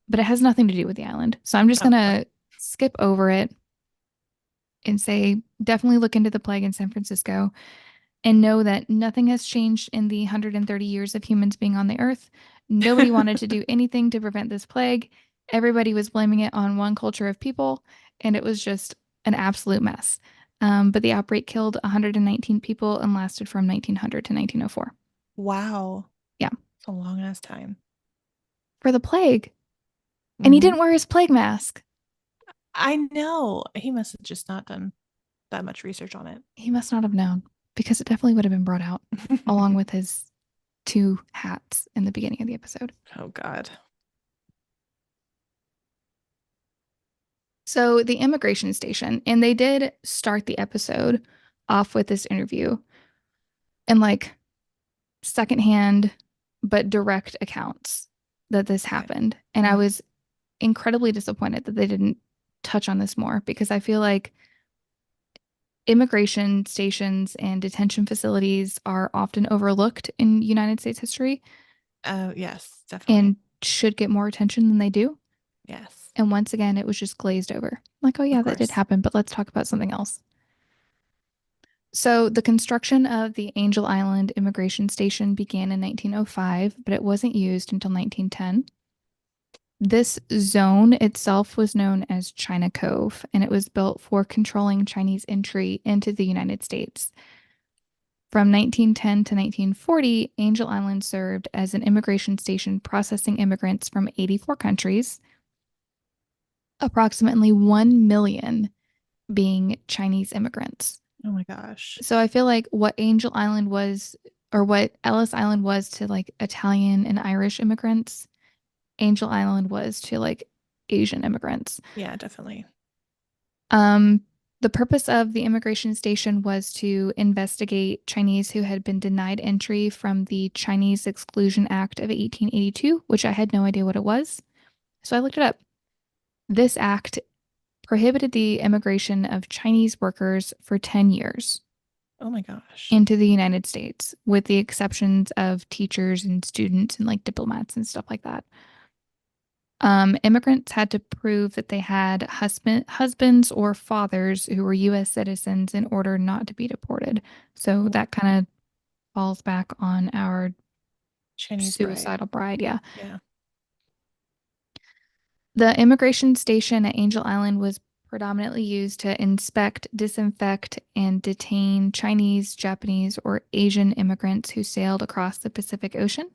but it has nothing to do with the island. So I'm just Oh, gonna skip over it and say definitely look into the plague in San Francisco and know that nothing has changed in the 130 years of humans being on the earth. Nobody wanted to do anything to prevent this plague. Everybody was blaming it on one culture of people, and it was just an absolute mess. But the outbreak killed 119 people and lasted from 1900 to 1904. wow. Yeah, It's a long ass time. for the plague. And he Hmm. didn't wear his plague mask. I know. He must have just not done that much research on it. He must not have known because it definitely would have been brought out along with his two hats in the beginning of the episode. Oh God. So the immigration station, and they did start the episode off with this interview and like secondhand but direct accounts that this Okay. happened. And I Hmm. was incredibly disappointed that they didn't touch on this more because I feel like immigration stations and detention facilities are often overlooked in United States history Oh, yes, definitely. and should get more attention than they do. Yes, And once again, it was just glazed over. Like, oh, of yeah, that did course. happen, but let's talk about something else. So, the construction of the Angel Island Immigration Station began in 1905, but it wasn't used until 1910. This zone itself was known as China Cove, and it was built for controlling Chinese entry into the United States. From 1910 to 1940, Angel Island served as an immigration station processing immigrants from 84 countries, approximately 1 million being Chinese immigrants. Oh my gosh. So I feel like what Angel Island was, or what Ellis Island was to like Italian and Irish immigrants, Angel Island was to like Asian immigrants. Yeah, definitely. Um, the purpose of the immigration station was to investigate Chinese who had been denied entry from the Chinese Exclusion Act of 1882, which I had no idea what it was. So I looked it up. This act prohibited the immigration of Chinese workers for 10 years Oh my gosh. into the United States, with the exceptions of teachers and students and like diplomats and stuff like that. Immigrants had to prove that they had husbands or fathers who were U.S. citizens in order not to be deported. So Oh, that kind of falls back on our Chinese bride. suicidal bride. Yeah. Yeah. The immigration station at Angel Island was predominantly used to inspect, disinfect, and detain Chinese, Japanese, or Asian immigrants who sailed across the Pacific Ocean.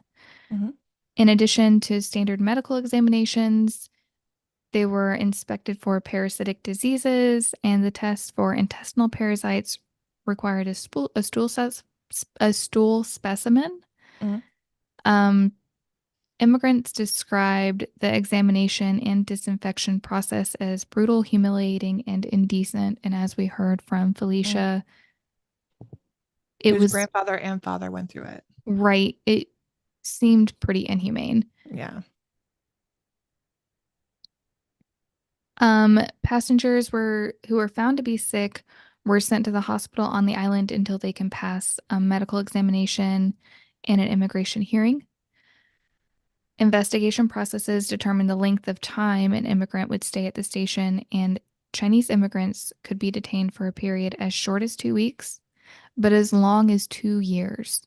Hmm. In addition to standard medical examinations, they were inspected for parasitic diseases, and the test for intestinal parasites required a stool specimen. Hmm. Um, Immigrants described the examination and disinfection process as brutal, humiliating, and indecent. And as we heard from Mm. Felicia, it Whose was grandfather and father went through it. right. It seemed pretty inhumane. Yeah. Passengers who were found to be sick were sent to the hospital on the island until they can pass a medical examination and an immigration hearing. Investigation processes determined the length of time an immigrant would stay at the station, and Chinese immigrants could be detained for a period as short as 2 weeks, but as long as 2 years.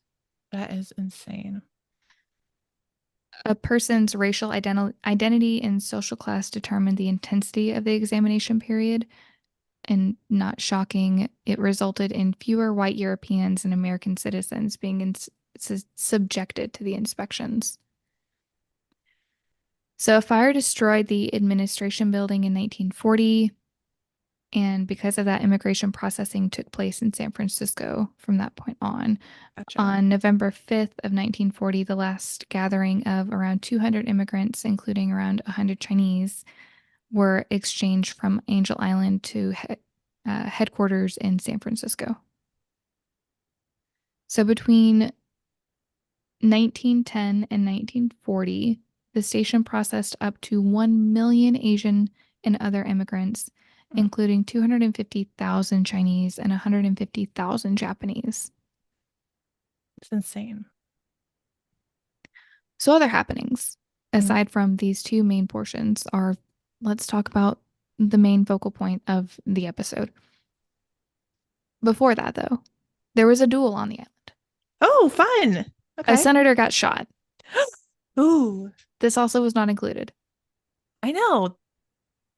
That is insane. A person's racial identity and social class determined the intensity of the examination period, and not shocking, it resulted in fewer white Europeans and American citizens being subjected to the inspections. So a fire destroyed the administration building in 1940, and because of that, immigration processing took place in San Francisco from that point on. Gotcha. On November 5th of 1940, the last gathering of around 200 immigrants, including around 100 Chinese, were exchanged from Angel Island to headquarters in San Francisco. So between 1910 and 1940, the station processed up to 1 million Asian and other immigrants, Mm. including 250,000 Chinese and 150,000 Japanese. It's insane. So, other happenings, Mm. aside from these two main portions, are let's talk about the main focal point of the episode. Before that, though, there was a duel on the island. Oh, fun. A Okay. senator got shot. Ooh, This also was not included. I know.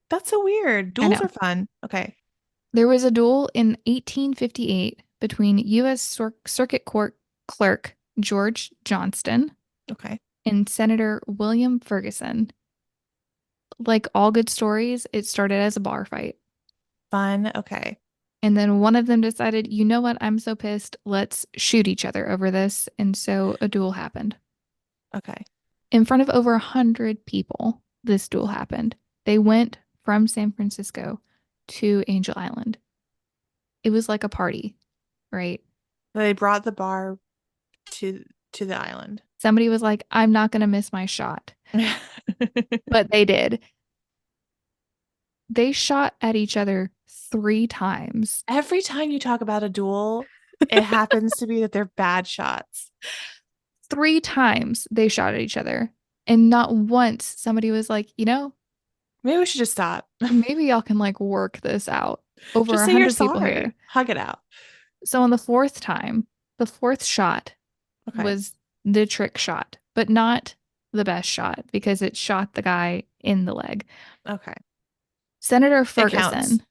That's so weird. I Duels know. are fun. Okay. There was a duel in 1858 between U.S. Circuit Court clerk George Johnston Okay. and Senator William Ferguson. Like all good stories, it started as a bar fight. Fun. Okay. And then one of them decided, you know what? I'm so pissed. Let's shoot each other over this. And so a duel happened. Okay. In front of over 100 people, this duel happened. They went from San Francisco to Angel Island. It was like a party, right? They brought the bar to the island. Somebody was like, I'm not going to miss my shot. But they did. They shot at each other 3 times. Every time you talk about a duel, it happens to be that they're bad shots. 3 times they shot at each other. And not once somebody was like, Maybe we should just stop. maybe y'all can like work this out. Over Just a say you're hundred people sorry. here. Hug it out. So on the fourth time, the fourth shot Okay. was the trick shot, but not the best shot because it shot the guy in the leg. Okay. Senator It counts. Ferguson,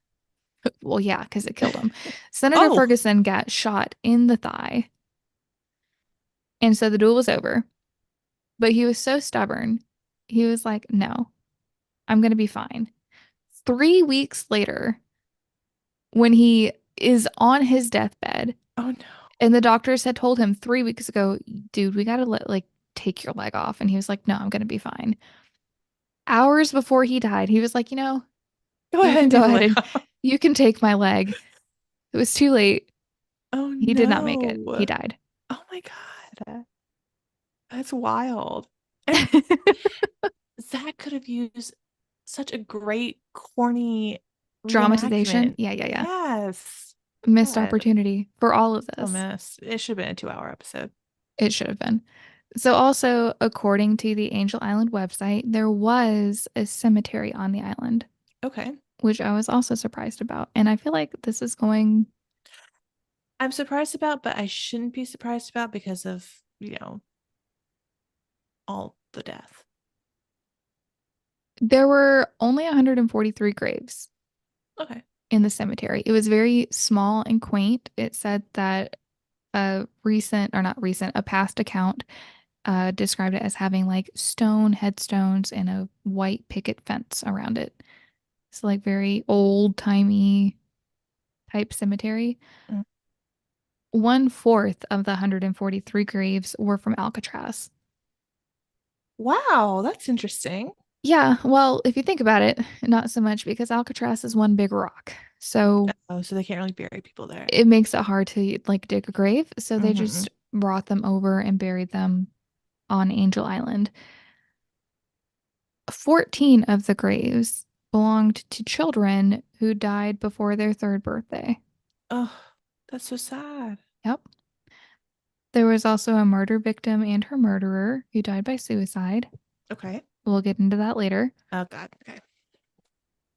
well, yeah, because it killed him. Senator Oh, Ferguson got shot in the thigh. And so the duel was over. But he was so stubborn. He was like, no, I'm going to be fine. 3 weeks later, when he is on his deathbed, oh no. and the doctors had told him 3 weeks ago, dude, we got to take your leg off. And he was like, no, I'm going to be fine. Hours before he died, he was like, Go you ahead can and go take the ahead leg and off. you can take my leg. It was too late. Oh He did not make it. He no. died. Oh my God. That's wild. And Zach could have used such a great, corny Dramatization. reenactment. Yeah, yeah, yeah. Yes. Missed God. opportunity for all of So this. miss. It should have been a 2 hour episode. It should have been. So, also, according to the Angel Island website, there was a cemetery on the island, Okay. which I was also surprised about. And I feel like this is going, I'm surprised about, but I shouldn't be surprised about because of, all the death. there were only 143 graves Okay. in the cemetery. It was very small and quaint. It said that a recent, or not recent, a past account described it as having like stone headstones and a white picket fence around it. So, like, very old timey type cemetery. Mm. 1/4 of the 143 graves were from Alcatraz. Wow, that's interesting. Yeah, well, if you think about it, not so much because Alcatraz is one big rock. So Oh, so they can't really bury people there. it makes it hard to like dig a grave. So they Hmm. just brought them over and buried them on Angel Island. 14 of the graves belonged to children who died before their third birthday. Oh, that's so sad. Yep. There was also a murder victim and her murderer who died by suicide. Okay. We'll get into that later. Oh God. Okay.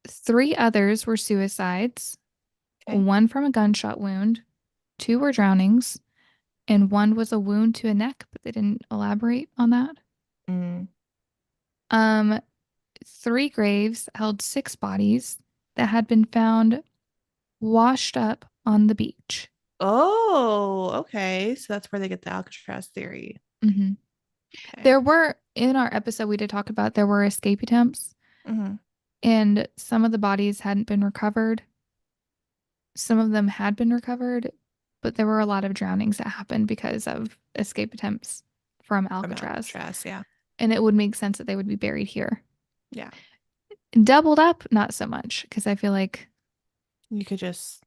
Three others were suicides, Okay. one from a gunshot wound, two were drownings, and one was a wound to a neck, but they didn't elaborate on that. Mm. Um, Three graves held six bodies that had been found washed up on the beach. Oh, okay. So that's where they get the Alcatraz theory. Hmm. Okay. There were, in our episode, we did talk about there were escape attempts, Hmm. and some of the bodies hadn't been recovered. Some of them had been recovered, but there were a lot of drownings that happened because of escape attempts from From Alcatraz. Alcatraz, yeah. And it would make sense that they would be buried here. Yeah. Doubled up, not so much, because I feel like, You could just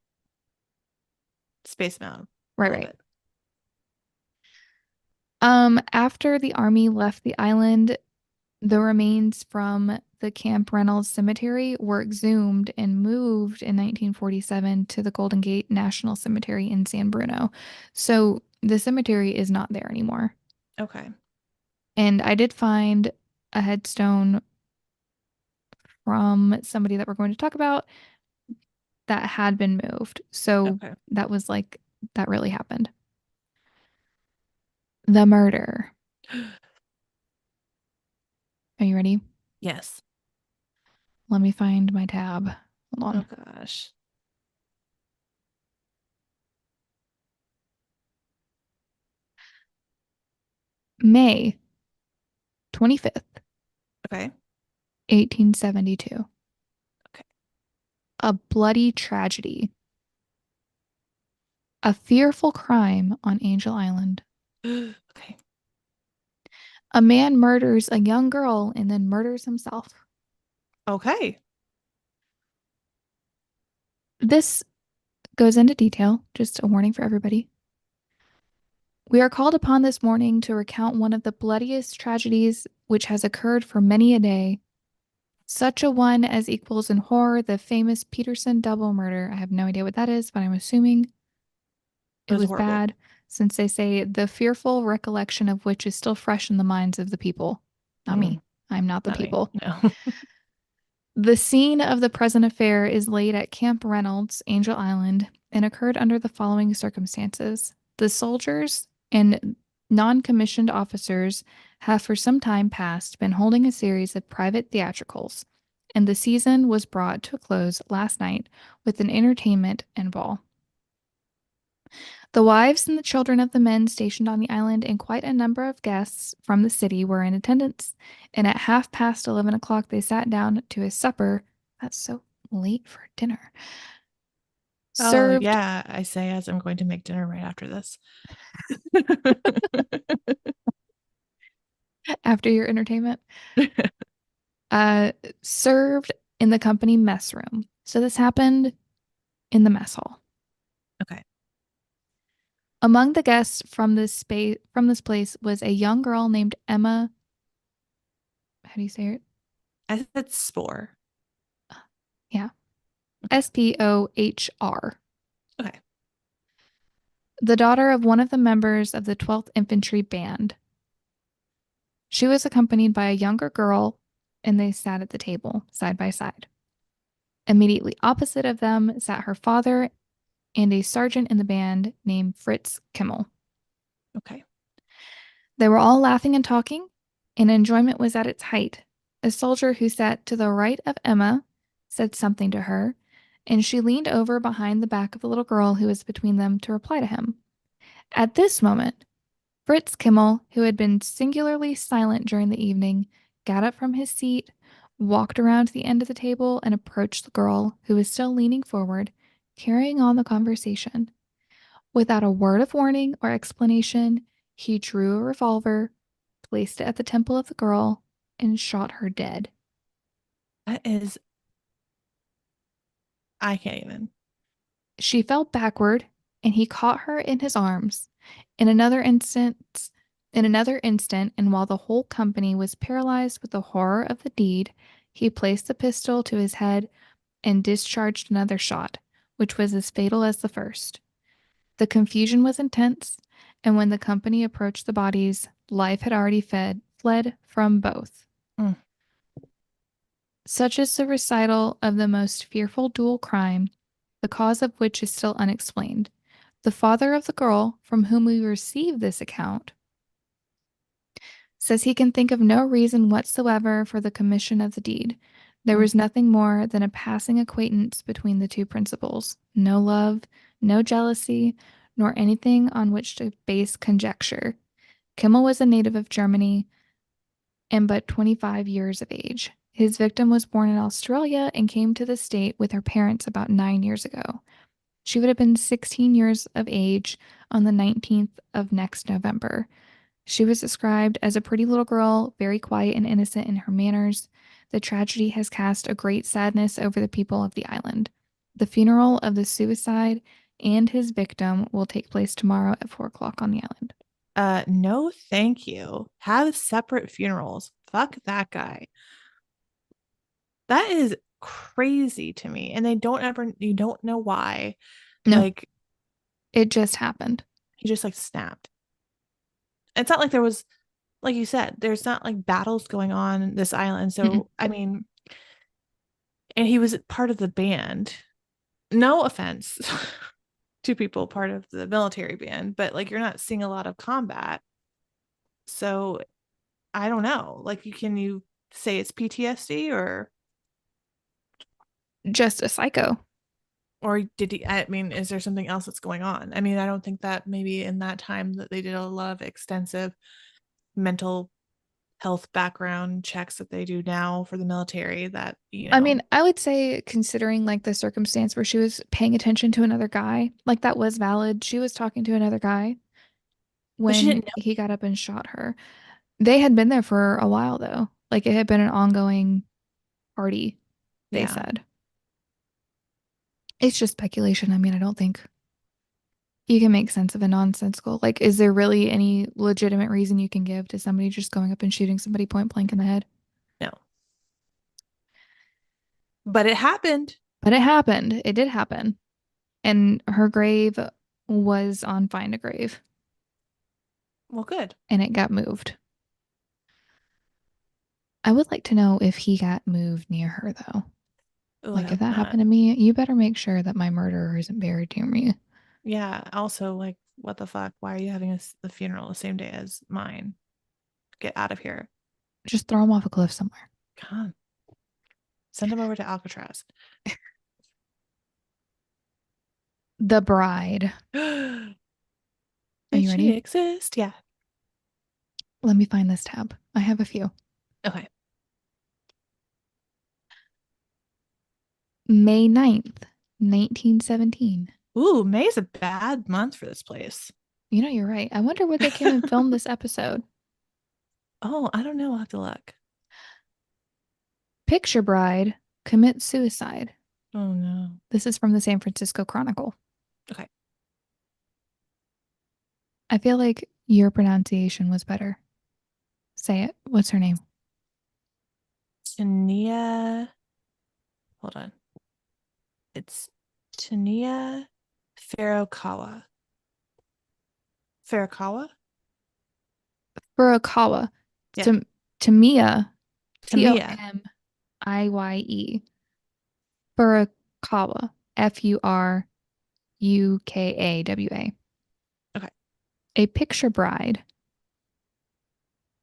space them out a right, little right. bit. After the army left the island, the remains from the Camp Reynolds Cemetery were exhumed and moved in 1947 to the Golden Gate National Cemetery in San Bruno. So the cemetery is not there anymore. Okay. And I did find a headstone from somebody that we're going to talk about that had been moved. So Okay. that was like, that really happened. The murder. Are you ready? Yes. Let me find my tab. Hold Oh on. gosh. May 25th, Okay. 1872. Okay. A bloody tragedy. A fearful crime on Angel Island. Okay. A man murders a young girl and then murders himself. Okay. This goes into detail, just a warning for everybody. We are called upon this morning to recount one of the bloodiest tragedies which has occurred for many a day, such a one as equals in horror the famous Peterson double murder. I have no idea what that is, but I'm assuming It it was was horrible. bad, since they say the fearful recollection of which is still fresh in the minds of the people. Not Mm, me. I'm not the not me. people. No. The scene of the present affair is laid at Camp Reynolds, Angel Island, and occurred under the following circumstances. The soldiers and non commissioned officers have for some time past been holding a series of private theatricals, and the season was brought to a close last night with an entertainment and ball. The wives and the children of the men stationed on the island and quite a number of guests from the city were in attendance, and at half past 11 o'clock they sat down to a supper. That's so late for dinner. Oh, Served yeah. I say as I'm going to make dinner right after this. after your entertainment, uh, served in the company mess room. So this happened in the mess hall. Okay. Among the guests from this place was a young girl named Emma. How do you say it? I said spore. Yeah, Okay. Spohr. Okay. The daughter of one of the members of the 12th Infantry Band. She was accompanied by a younger girl, and they sat at the table side by side. Immediately opposite of them sat her father and a sergeant in the band named Fritz Kimmel. Okay. They were all laughing and talking, and enjoyment was at its height. A soldier who sat to the right of Emma said something to her, and she leaned over behind the back of the little girl who was between them to reply to him. At this moment, Fritz Kimmel, who had been singularly silent during the evening, got up from his seat, walked around to the end of the table, and approached the girl, who was still leaning forward, carrying on the conversation. Without a word of warning or explanation, he drew a revolver, placed it at the temple of the girl, and shot her dead. That is, I can't even. She fell backward, and he caught her in his arms. In another instance, and while the whole company was paralyzed with the horror of the deed, he placed the pistol to his head and discharged another shot, which was as fatal as the first. The confusion was intense, and when the company approached the bodies, life had already fled from both. Mm. Such is the recital of the most fearful dual crime, the cause of which is still unexplained. The father of the girl from whom we received this account says he can think of no reason whatsoever for the commission of the deed. There Mm. was nothing more than a passing acquaintance between the two principals, no love, no jealousy, nor anything on which to base conjecture. Kimmel was a native of Germany and but 25 years of age. His victim was born in Australia and came to the state with her parents about 9 years ago. She would have been 16 years of age on the 19th of next November. She was described as a pretty little girl, very quiet and innocent in her manners. The tragedy has cast a great sadness over the people of the island. The funeral of the suicide and his victim will take place tomorrow at 4 o'clock on the island. No, thank you. Have separate funerals. Fuck that guy. That is crazy to me. And they don't ever, you don't know why. No, Like, it just happened. he just like snapped. It's not like there was, like you said, there's not like battles going on in this island. Mm-mm. So, I mean, and he was part of the band. No offense to people part of the military band, but like you're not seeing a lot of combat. So I don't know. Like, can you say it's PTSD Just a psycho. or did he? I mean, is there something else that's going on? I mean, I don't think that maybe in that time that they did a lot of extensive mental health background checks that they do now for the military. That I mean, I would say, considering like the circumstance where she was paying attention to another guy, like that was valid. She was talking to another guy but she when didn't know. he got up and shot her. They had been there for a while though. Like it had been an ongoing party, they Yeah, said. It's just speculation. I mean, I don't think you can make sense of a nonsensical. Like, is there really any legitimate reason you can give to somebody just going up and shooting somebody point blank in the head? no, but it happened. But it happened. It did happen. And her grave was on Find a Grave Well, good. and it got moved. I would like to know if he got moved near her, though. Oh, I Like, if hope that not. happened to me, you better make sure that my murderer isn't buried near me. Yeah. Also, like, what the fuck? Why are you having the funeral the same day as mine? Get out of here. Just throw him off a cliff somewhere. Come on. Send him over to Alcatraz. The Bride. Did Are you she ready? exist? Yeah. Let me find this tab. I have a few. Okay. May 9th, 1917. Ooh, May's a bad month for this place. You know, you're right. I wonder where they came and filmed this episode. Oh, I don't know. I'll have to look. Picture Bride commits suicide. Oh no. This is from the San Francisco Chronicle. Okay. I feel like your pronunciation was better. Say it. What's her name? Tania. Hold on. It's Tania Furukawa. Furukawa? Furukawa. Yeah. Tam Tamiya. Tamiya. Tomiye. Furukawa. Furukawa. Okay. A picture bride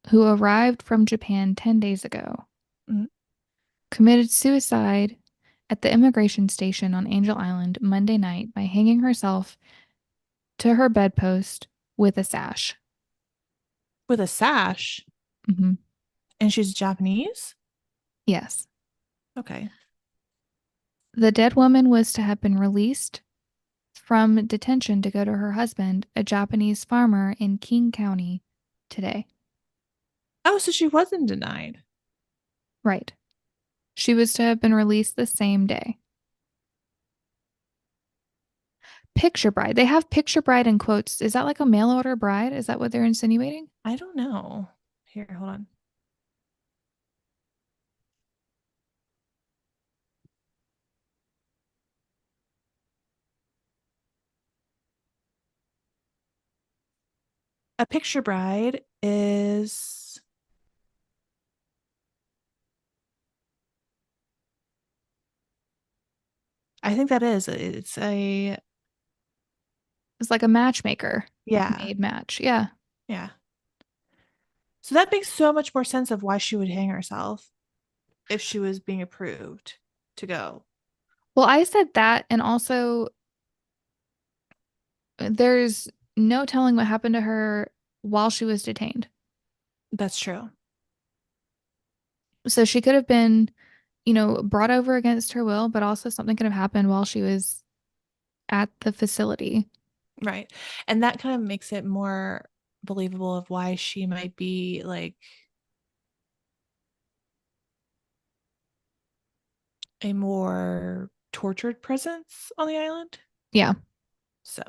who arrived from Japan 10 days ago Mhm. committed suicide at the immigration station on Angel Island Monday night by hanging herself to her bedpost with a sash. With a sash. Mhm. And she's Japanese? Yes. Okay. The dead woman was to have been released from detention to go to her husband, a Japanese farmer in King County, today. Oh, so she wasn't denied. Right. She was to have been released the same day. Picture bride. They have picture bride in quotes. Is that like a mail order bride? Is that what they're insinuating? I don't know. Here, hold on. A picture bride is, I think that is, it's a, It's like a matchmaker yeah, made match. Yeah. yeah. So that makes so much more sense of why she would hang herself if she was being approved to go. Well, I said that, and also there's no telling what happened to her while she was detained. That's true. So she could have been, brought over against her will, but also something could have happened while she was at the facility. Right. And that kind of makes it more believable of why she might be like a more tortured presence on the island. Yeah. So,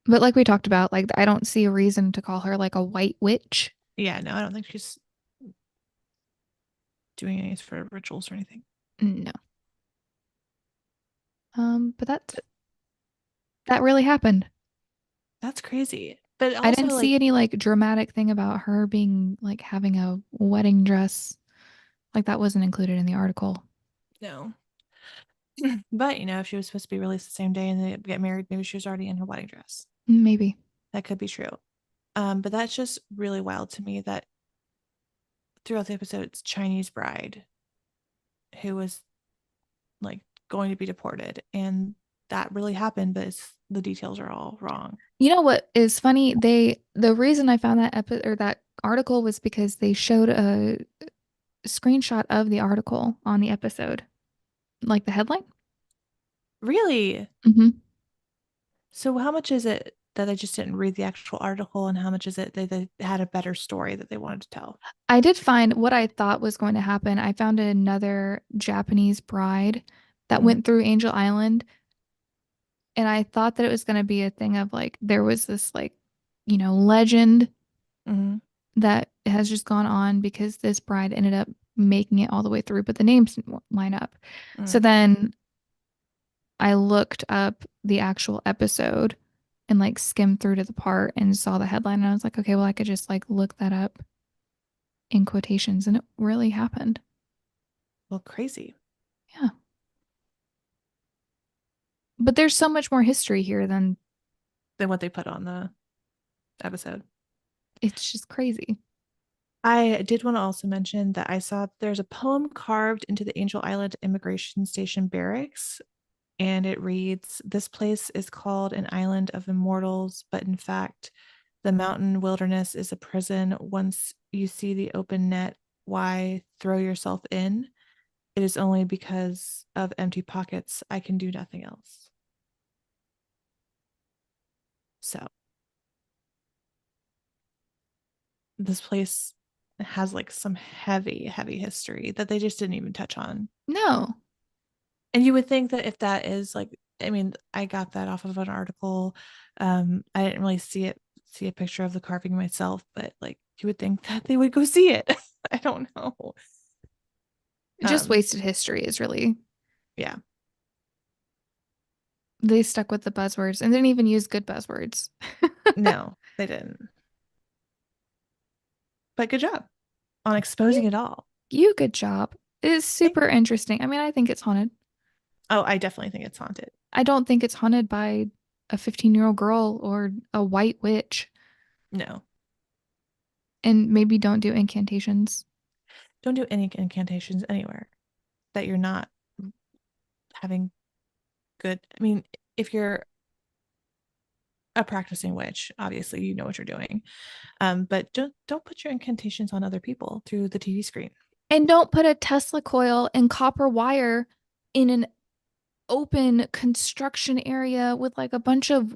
But like we talked about, like I don't see a reason to call her like a white witch. yeah, no, I don't think she's doing any sort of rituals or anything. No. But that really happened. That's crazy. But I also, didn't see like, any like dramatic thing about her being like having a wedding dress. Like that wasn't included in the article. no. But, if she was supposed to be released the same day and they get married, maybe she was already in her wedding dress. Maybe. That could be true. But that's just really wild to me that throughout the episode, it's Chinese bride who was like going to be deported. And that really happened, but the details are all wrong. You know what is funny? The reason I found that epi or that article was because they showed a screenshot of the article on the episode, like the headline. Really? Hmm. So how much is it that they just didn't read the actual article, and how much is it that they had a better story that they wanted to tell? I did find what I thought was going to happen. I found another Japanese bride that Mm-hmm. went through Angel Island, and I thought that it was going to be a thing of like there was this like, legend Mm-hmm. that has just gone on because this bride ended up making it all the way through, but the names didn't line up. So Mm. then I looked up the actual episode and like skimmed through to the part and saw the headline and I was like, okay, well, I could just like look that up in quotations and it really happened. Well, crazy Yeah. But there's so much more history here than than what they put on the episode. it's just crazy. I did want to also mention that I saw there's a poem carved into the Angel Island Immigration Station barracks, and it reads, "This place is called an island of immortals, but in fact, the mountain wilderness is a prison. Once you see the open net, why throw yourself in? It is only because of empty pockets I can do nothing else." So this place has like some heavy, heavy history that they just didn't even touch on. No. And you would think that if that is like, I mean, I got that off of an article. I didn't really see a picture of the carving myself, but like you would think that they would go see it. I don't know. Just Um, wasted history is really, yeah, they stuck with the buzzwords and didn't even use good buzzwords. no, they didn't. But good job on You, exposing it all. you good job. It's Thank super you. interesting. I mean, I think it's haunted. Oh, I definitely think it's haunted. I don't think it's haunted by a 15-year-old girl or a white witch. No, And maybe don't do incantations. don't do any incantations anywhere that you're not having good. I mean, if you're a practicing witch, obviously you know what you're doing. But don't put your incantations on other people through the TV screen. And don't put a Tesla coil and copper wire in an open construction area with like a bunch of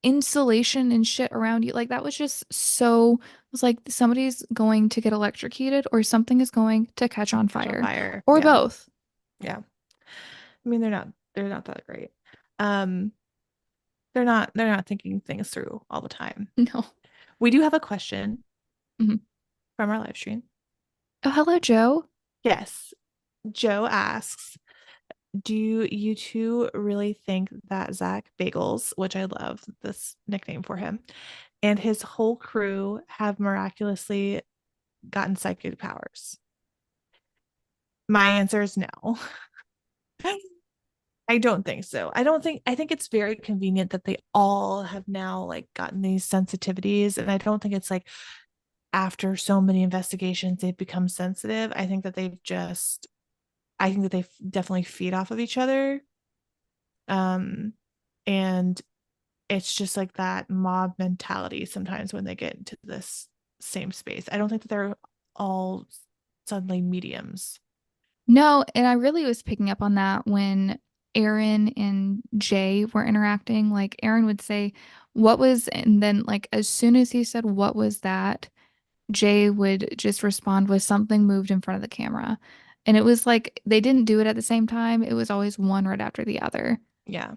insulation and shit around you. Like that was just so, it was like somebody's going to get electrocuted or something is going to catch on Catch on fire fire. or Yeah. both. Yeah. I mean, they're not that great. Um, they're not thinking things through all the time. No. We do have a question Mhm. from our live stream. Oh, hello, Joe. Yes. Joe asks, do you two really think that Zach Bagels, which I love this nickname for him, and his whole crew have miraculously gotten psychic powers? My answer is no. I don't think so. I think it's very convenient that they all have now like gotten these sensitivities. And I don't think it's like after so many investigations, they've become sensitive. I think that they definitely feed off of each other. Um, and it's just like that mob mentality sometimes when they get into this same space. I don't think that they're all suddenly mediums. No, and I really was picking up on that when Aaron and Jay were interacting. Like Aaron would say, "What was," and then like as soon as he said, "What was that?" Jay would just respond with something moved in front of the camera. And it was like they didn't do it at the same time. It was always one right after the other. Yeah.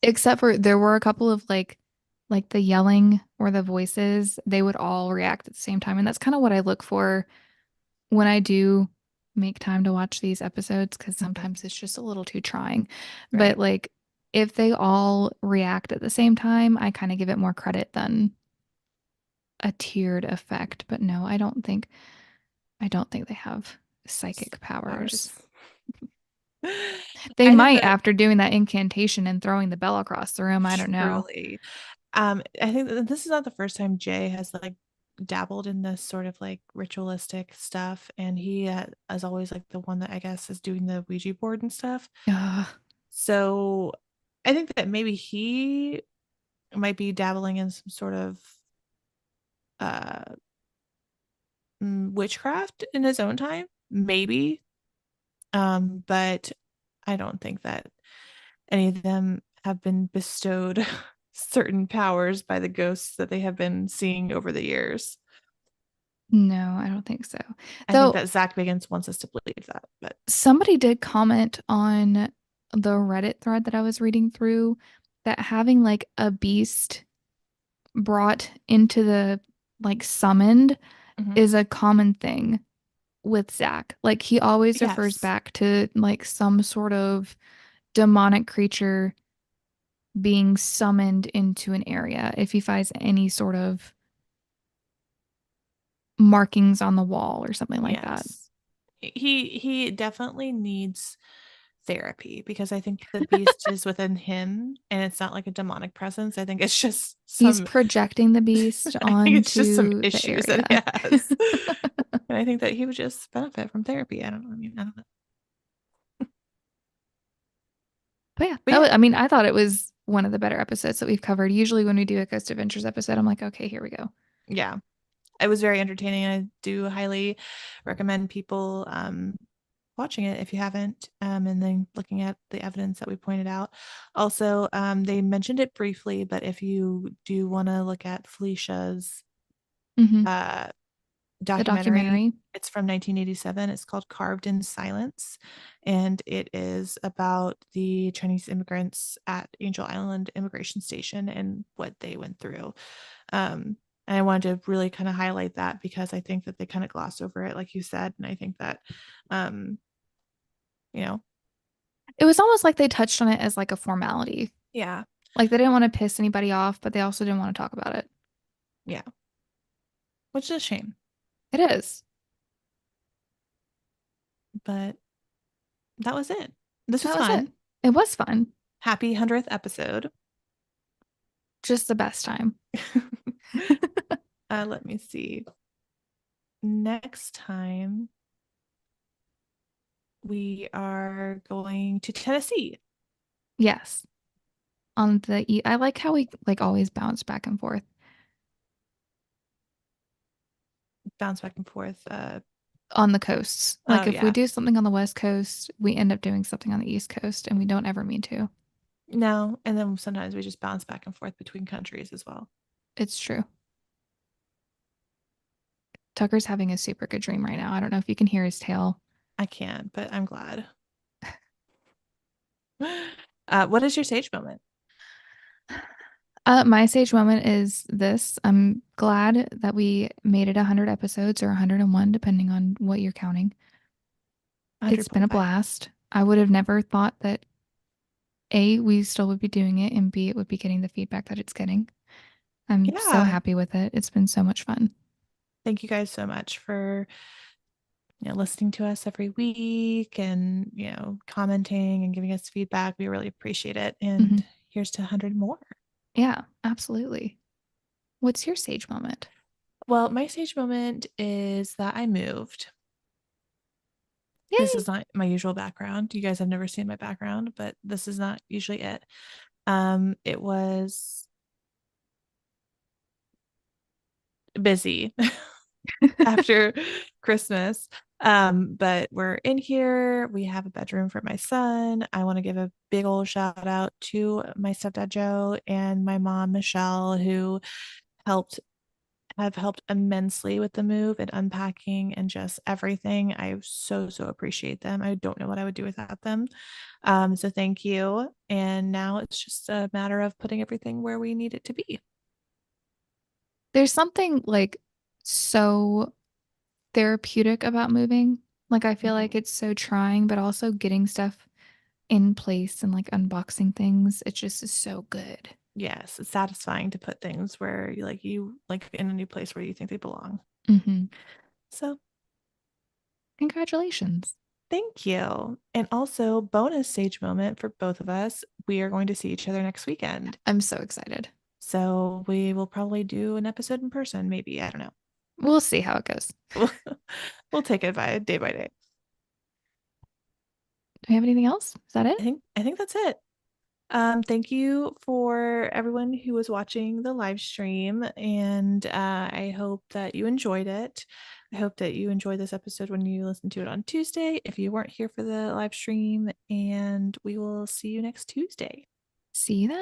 Except for there were a couple of like the yelling or the voices, they would all react at the same time. And that's kind of what I look for when I do make time to watch these episodes because Mhm. sometimes it's just a little too trying. But Right. like if they all react at the same time, I kind of give it more credit than a tiered effect. But no, I don't think they have psychic powers. Powers. They I think might that after doing that incantation and throwing the bell across the room. I don't know. truly, I think that this is not the first time Jay has like dabbled in this sort of like ritualistic stuff, and he is always like the one that I guess is doing the Ouija board and stuff. Ugh, So I think that maybe he might be dabbling in some sort of uh witchcraft in his own time, maybe. But I don't think that any of them have been bestowed certain powers by the ghosts that they have been seeing over the years. no, I don't think so. I think Though that Zach Bagans wants us to believe that, but somebody did comment on the Reddit thread that I was reading through that having like a beast brought into the like summoned mhm. is a common thing with Zach. Like he always refers Yes, back to like some sort of demonic creature being summoned into an area if he finds any sort of markings on the wall or something like that. yes. He definitely needs therapy because I think the beast is within him and it's not like a demonic presence. I think it's just He's some projecting the beast I think it's just some onto the issues that he area. has. And I think that he would just benefit from therapy. I don't know. I mean, I don't know. But yeah, But yeah, I mean, I thought it was one of the better episodes that we've covered. Usually when we do a Coast Adventures episode, I'm like, okay, here we go. yeah. It was very entertaining. I do highly recommend people watching it if you haven't, and then looking at the evidence that we pointed out. Also, they mentioned it briefly, but if you do want to look at Felicia's Hmm. uh, The documentary, documentary. it's from 1987. It's called Carved in Silence, and it is about the Chinese immigrants at Angel Island Immigration Station and what they went through. And I wanted to really kind of highlight that because I think that they kind of glossed over it, like you said. And I think that, um, you know, It was almost like they touched on it as like a formality. yeah, Like they didn't want to piss anybody off, but they also didn't want to talk about it. yeah, which is a shame. It is. But that was it. This That was was it. fun. It was fun. Happy 100th episode. Just the best time. Let me see. Next time we are going to Tennessee. Yes. On the I like how we like always bounce back and forth Bounce back and forth. on the coasts. Oh Like if we yeah. do something on the West Coast, we end up doing something on the East Coast and we don't ever mean to. No, and then sometimes we just bounce back and forth between countries as well. It's true. Tucker's having a super good dream right now. I don't know if you can hear his tail. I can't, but I'm glad. What is your sage moment? My sage moment is this. I'm glad that we made it 100 episodes or 101, depending on what you're counting. It's been a 100.5. blast. I would have never thought that A, we still would be doing it, and B, it would be getting the feedback that it's getting. I'm so Yeah. happy with it. It's been so much fun. Thank you guys so much for listening to us every week and, commenting and giving us feedback. We really appreciate it. Hmm. And here's to 100 more. Yeah, absolutely. What's your sage moment? Well, my sage moment is that I moved. This Yay! is not my usual background. You guys have never seen my background, but this is not usually it. It was busy after Christmas. But we're in here. We have a bedroom for my son. I want to give a big old shout out to my stepdad Joe and my mom Michelle, who helped have helped immensely with the move and unpacking and just everything. I so appreciate them. I don't know what I would do without them. So thank you. And now it's just a matter of putting everything where we need it to be. There's something like so therapeutic about moving. Like, I feel like Mhm. it's so trying, but also getting stuff in place and like unboxing things. It just is so good. Yes, it's satisfying to put things where you like in a new place where you think they belong. Hmm. So Congratulations. thank you. And also bonus stage moment for both of us. We are going to see each other next weekend. I'm so excited. So we will probably do an episode in person, maybe. I don't know. We'll see how it goes. We'll, we'll take it by day. Do we have anything else? Is that it? I think that's it. Thank you for everyone who was watching the live stream, and I hope that you enjoyed it. I hope that you enjoyed this episode when you listen to it on Tuesday, if you weren't here for the live stream, and we will see you next Tuesday. See you then.